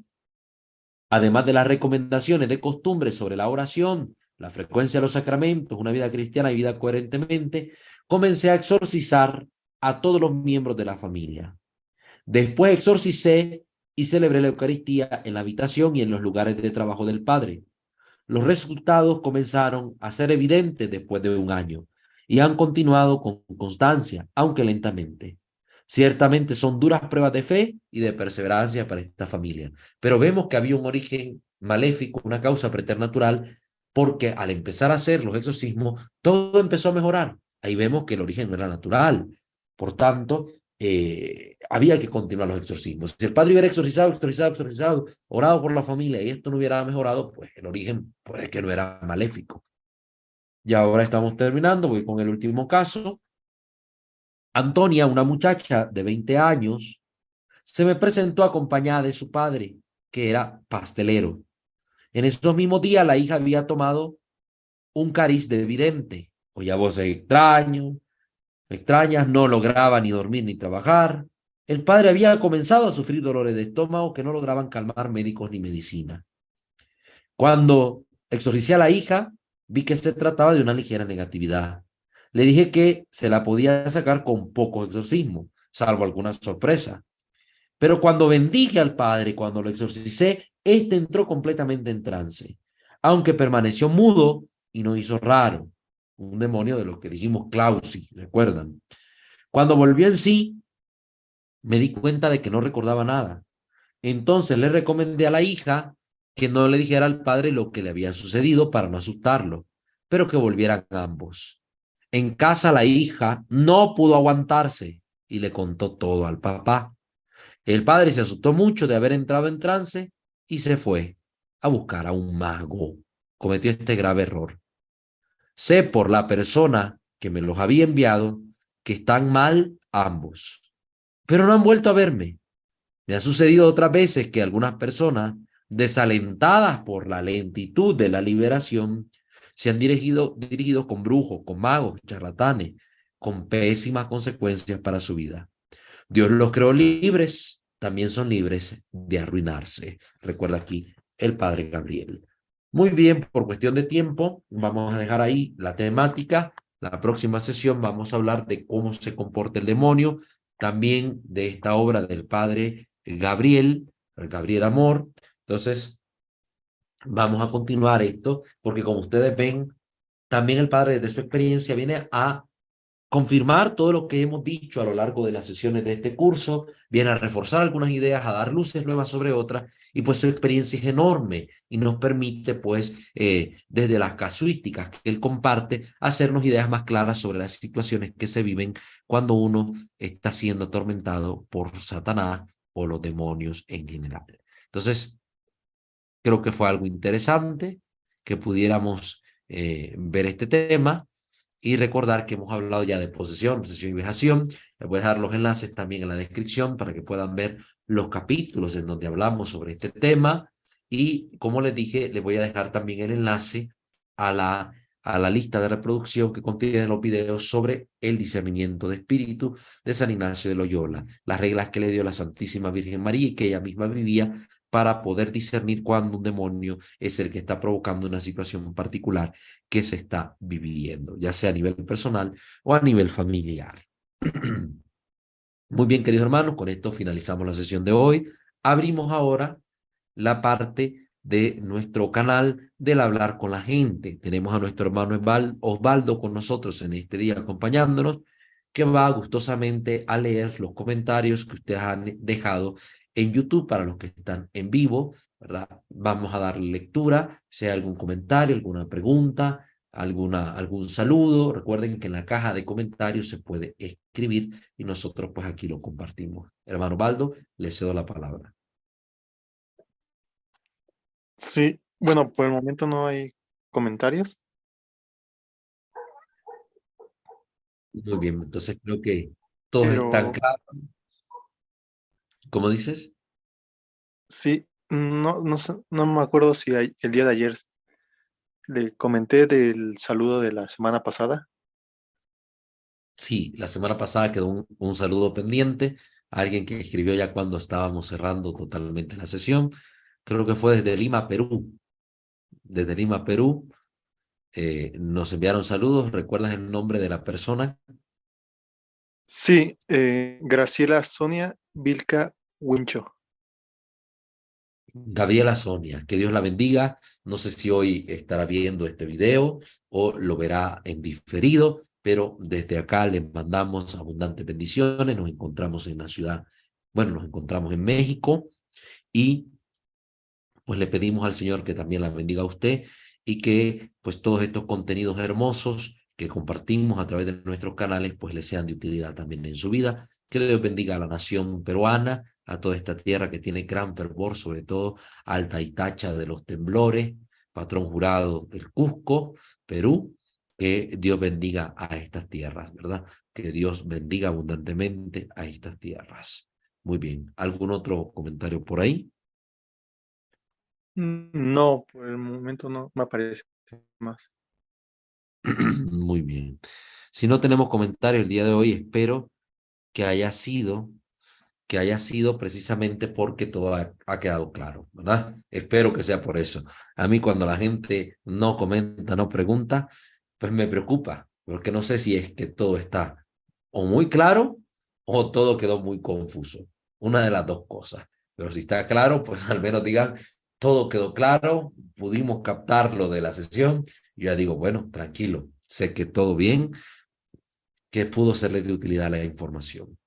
además de las recomendaciones de costumbre sobre la oración, la frecuencia de los sacramentos, una vida cristiana y vida coherentemente, comencé a exorcizar a todos los miembros de la familia. Después exorcicé y celebré la Eucaristía en la habitación y en los lugares de trabajo del Padre. Los resultados comenzaron a ser evidentes después de un año y han continuado con constancia, aunque lentamente. Ciertamente son duras pruebas de fe y de perseverancia para esta familia, pero vemos que había un origen maléfico, una causa preternatural, porque al empezar a hacer los exorcismos, todo empezó a mejorar. Ahí vemos que el origen no era natural. Por tanto, había que continuar los exorcismos. Si el padre hubiera exorcizado, orado por la familia y esto no hubiera mejorado, pues el origen puede que no era maléfico. Y ahora estamos terminando, voy con el último caso. Antonia, una muchacha de 20 años, se me presentó acompañada de su padre, que era pastelero. En esos mismos días la hija había tomado un cariz de vidente, oía voces extrañas, no lograba ni dormir ni trabajar. El padre había comenzado a sufrir dolores de estómago que no lograban calmar médicos ni medicina. Cuando exorcicé a la hija, vi que se trataba de una ligera negatividad. Le dije que se la podía sacar con poco exorcismo, salvo alguna sorpresa. Pero cuando bendije al padre, cuando lo exorcicé, este entró completamente en trance, aunque permaneció mudo y no hizo raro. Un demonio de lo que dijimos Clausi, ¿recuerdan? Cuando volvió en sí, me di cuenta de que no recordaba nada. Entonces le recomendé a la hija que no le dijera al padre lo que le había sucedido para no asustarlo, pero que volvieran ambos. En casa la hija no pudo aguantarse y le contó todo al papá. El padre se asustó mucho de haber entrado en trance y se fue a buscar a un mago. Cometió este grave error. Sé por la persona que me los había enviado que están mal ambos, pero no han vuelto a verme. Me ha sucedido otras veces que algunas personas, desalentadas por la lentitud de la liberación, se han dirigido con brujos, con magos, charlatanes, con pésimas consecuencias para su vida. Dios los creó libres, también son libres de arruinarse. Recuerda aquí el padre Gabriel. Muy bien, por cuestión de tiempo, vamos a dejar ahí la temática. La próxima sesión vamos a hablar de cómo se comporta el demonio, también de esta obra del padre Gabriel, el Gabriel Amor. Entonces, vamos a continuar esto, porque como ustedes ven, también el padre de su experiencia viene a confirmar todo lo que hemos dicho a lo largo de las sesiones de este curso, viene a reforzar algunas ideas, a dar luces nuevas sobre otras, y pues su experiencia es enorme y nos permite pues desde las casuísticas que él comparte, hacernos ideas más claras sobre las situaciones que se viven cuando uno está siendo atormentado por Satanás o los demonios en general. Entonces, creo que fue algo interesante que pudiéramos ver este tema y recordar que hemos hablado ya de posesión, obsesión y vejación. Les voy a dejar los enlaces también en la descripción para que puedan ver los capítulos en donde hablamos sobre este tema. Y como les dije, les voy a dejar también el enlace a la lista de reproducción que contiene los videos sobre el discernimiento de espíritu de San Ignacio de Loyola, las reglas que le dio la Santísima Virgen María y que ella misma vivía para poder discernir cuándo un demonio es el que está provocando una situación particular que se está viviendo, ya sea a nivel personal o a nivel familiar. Muy bien, queridos hermanos, con esto finalizamos la sesión de hoy. Abrimos ahora la parte de nuestro canal del hablar con la gente. Tenemos a nuestro hermano Osvaldo con nosotros en este día acompañándonos, que va gustosamente a leer los comentarios que ustedes han dejado en YouTube para los que están en vivo, ¿verdad? Vamos a darle lectura, si hay algún comentario, alguna pregunta, algún saludo. Recuerden que en la caja de comentarios se puede escribir y nosotros pues aquí lo compartimos. Hermano Osvaldo, le cedo la palabra. Sí, bueno, por el momento no hay comentarios. Muy bien, entonces creo que todos están Pero claros. ¿Cómo dices? sí, no me acuerdo si el día de ayer le comenté del saludo de la semana pasada. Sí, la semana pasada quedó un saludo pendiente, alguien que escribió ya cuando estábamos cerrando totalmente la sesión. Creo que fue desde Lima, Perú. Desde Lima, Perú, nos enviaron saludos. ¿Recuerdas el nombre de la persona? Sí, Graciela Sonia Vilca Wincho. Gabriela Sonia, que Dios la bendiga. No sé si hoy estará viendo este video o lo verá en diferido, pero desde acá le mandamos abundantes bendiciones. Nos encontramos en la ciudad, bueno, nos encontramos en México y pues le pedimos al Señor que también la bendiga a usted y que pues todos estos contenidos hermosos que compartimos a través de nuestros canales pues le sean de utilidad también en su vida. Que Dios bendiga a la nación peruana, a toda esta tierra que tiene gran fervor, sobre todo Alta Itacha de los temblores, patrón jurado del Cusco, Perú. Que Dios bendiga a estas tierras, ¿verdad? Que Dios bendiga abundantemente a estas tierras. Muy bien. ¿Algún otro comentario por ahí? No, por el momento no me aparece más. Muy bien. Si no tenemos comentarios el día de hoy, espero que haya sido que haya sido precisamente porque todo ha quedado claro, ¿verdad? Espero que sea por eso. A mí cuando la gente no comenta, no pregunta, pues me preocupa, porque no sé si es que todo está o muy claro o todo quedó muy confuso. Una de las dos cosas. Pero si está claro, pues al menos digan, todo quedó claro, pudimos captarlo de la sesión. Yo ya digo, bueno, tranquilo, sé que todo bien, que pudo serle de utilidad la información.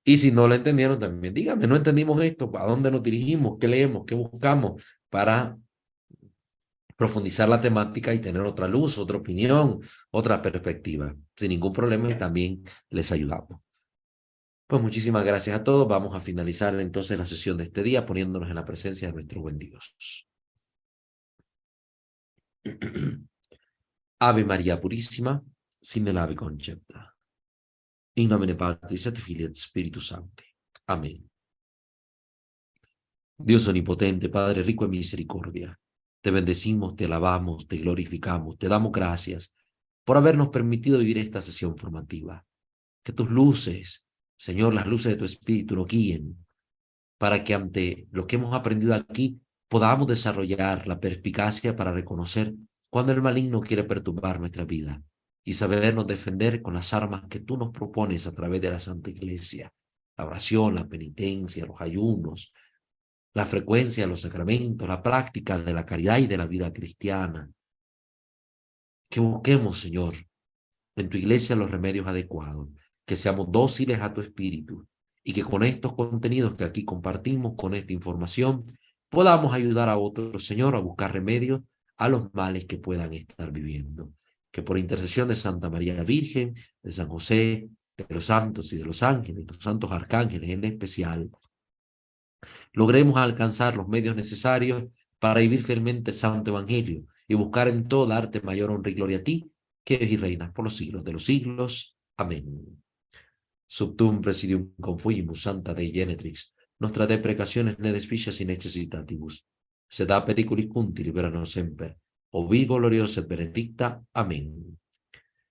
Y si no lo entendieron, también díganme, no entendimos esto, ¿a dónde nos dirigimos? ¿Qué leemos? ¿Qué buscamos? Para profundizar la temática y tener otra luz, otra opinión, otra perspectiva. Sin ningún problema y también les ayudamos. Pues muchísimas gracias a todos. Vamos a finalizar entonces la sesión de este día poniéndonos en la presencia de nuestro buen Dios. Ave María Purísima, sin el ave concepta. In nomine Patris et Filii et Spiritus Sancti. Amén. Dios omnipotente, Padre rico en misericordia, te bendecimos, te alabamos, te glorificamos, te damos gracias por habernos permitido vivir esta sesión formativa. Que tus luces, Señor, las luces de tu Espíritu nos guíen para que ante lo que hemos aprendido aquí podamos desarrollar la perspicacia para reconocer cuando el maligno quiere perturbar nuestra vida y sabernos defender con las armas que tú nos propones a través de la Santa Iglesia, la oración, la penitencia, los ayunos, la frecuencia de los sacramentos, la práctica de la caridad y de la vida cristiana. Que busquemos, Señor, en tu iglesia los remedios adecuados, que seamos dóciles a tu espíritu y que con estos contenidos que aquí compartimos, con esta información, podamos ayudar a otros, Señor, a buscar remedios a los males que puedan estar viviendo. Que por intercesión de Santa María Virgen, de San José, de los santos y de los ángeles, los santos arcángeles en especial, logremos alcanzar los medios necesarios para vivir fielmente el Santo Evangelio y buscar en todo arte mayor honra y gloria a ti, que eres y reinas por los siglos de los siglos. Amén. Subtum presidium confugimus Santa Dei Genetrix, nostra deprecationes ne despicies in necessitatibus, sed a periculis cunti libera-nos semper, obi gloriosa et benedicta. Amén.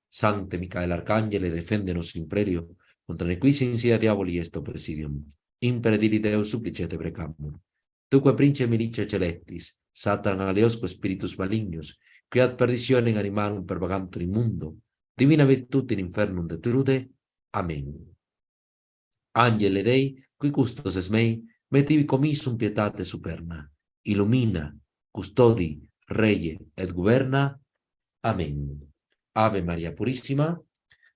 Sancte Micael Arcangele, defendenos imperio, contra nequis insia diaboli esto presidium. Imperadili Deus supplicete precamur. Tuque prince milicia celestis, Satan aliosque spiritus malignos, qui ad perditionem animalum pervagantur in mundo, divina virtute in infernum detrude. Amén. Angele Dei, qui custos es mei, metivi commissum pietate superna, illumina, custodi, reye et governa. Amén. Ave María Purísima,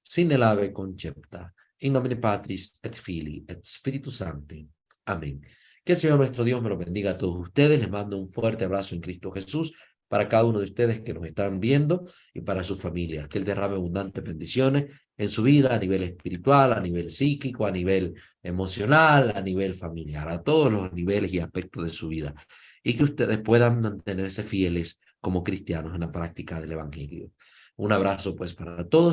sin el ave concepta, in nomine Patris et Filii et Spiritus Sancti. Amén. Que el Señor nuestro Dios me lo bendiga a todos ustedes. Les mando un fuerte abrazo en Cristo Jesús para cada uno de ustedes que nos están viendo y para sus familias. Que Él derrame abundantes bendiciones en su vida a nivel espiritual, a nivel psíquico, a nivel emocional, a nivel familiar, a todos los niveles y aspectos de su vida. Y que ustedes puedan mantenerse fieles como cristianos en la práctica del Evangelio. Un abrazo pues para todos.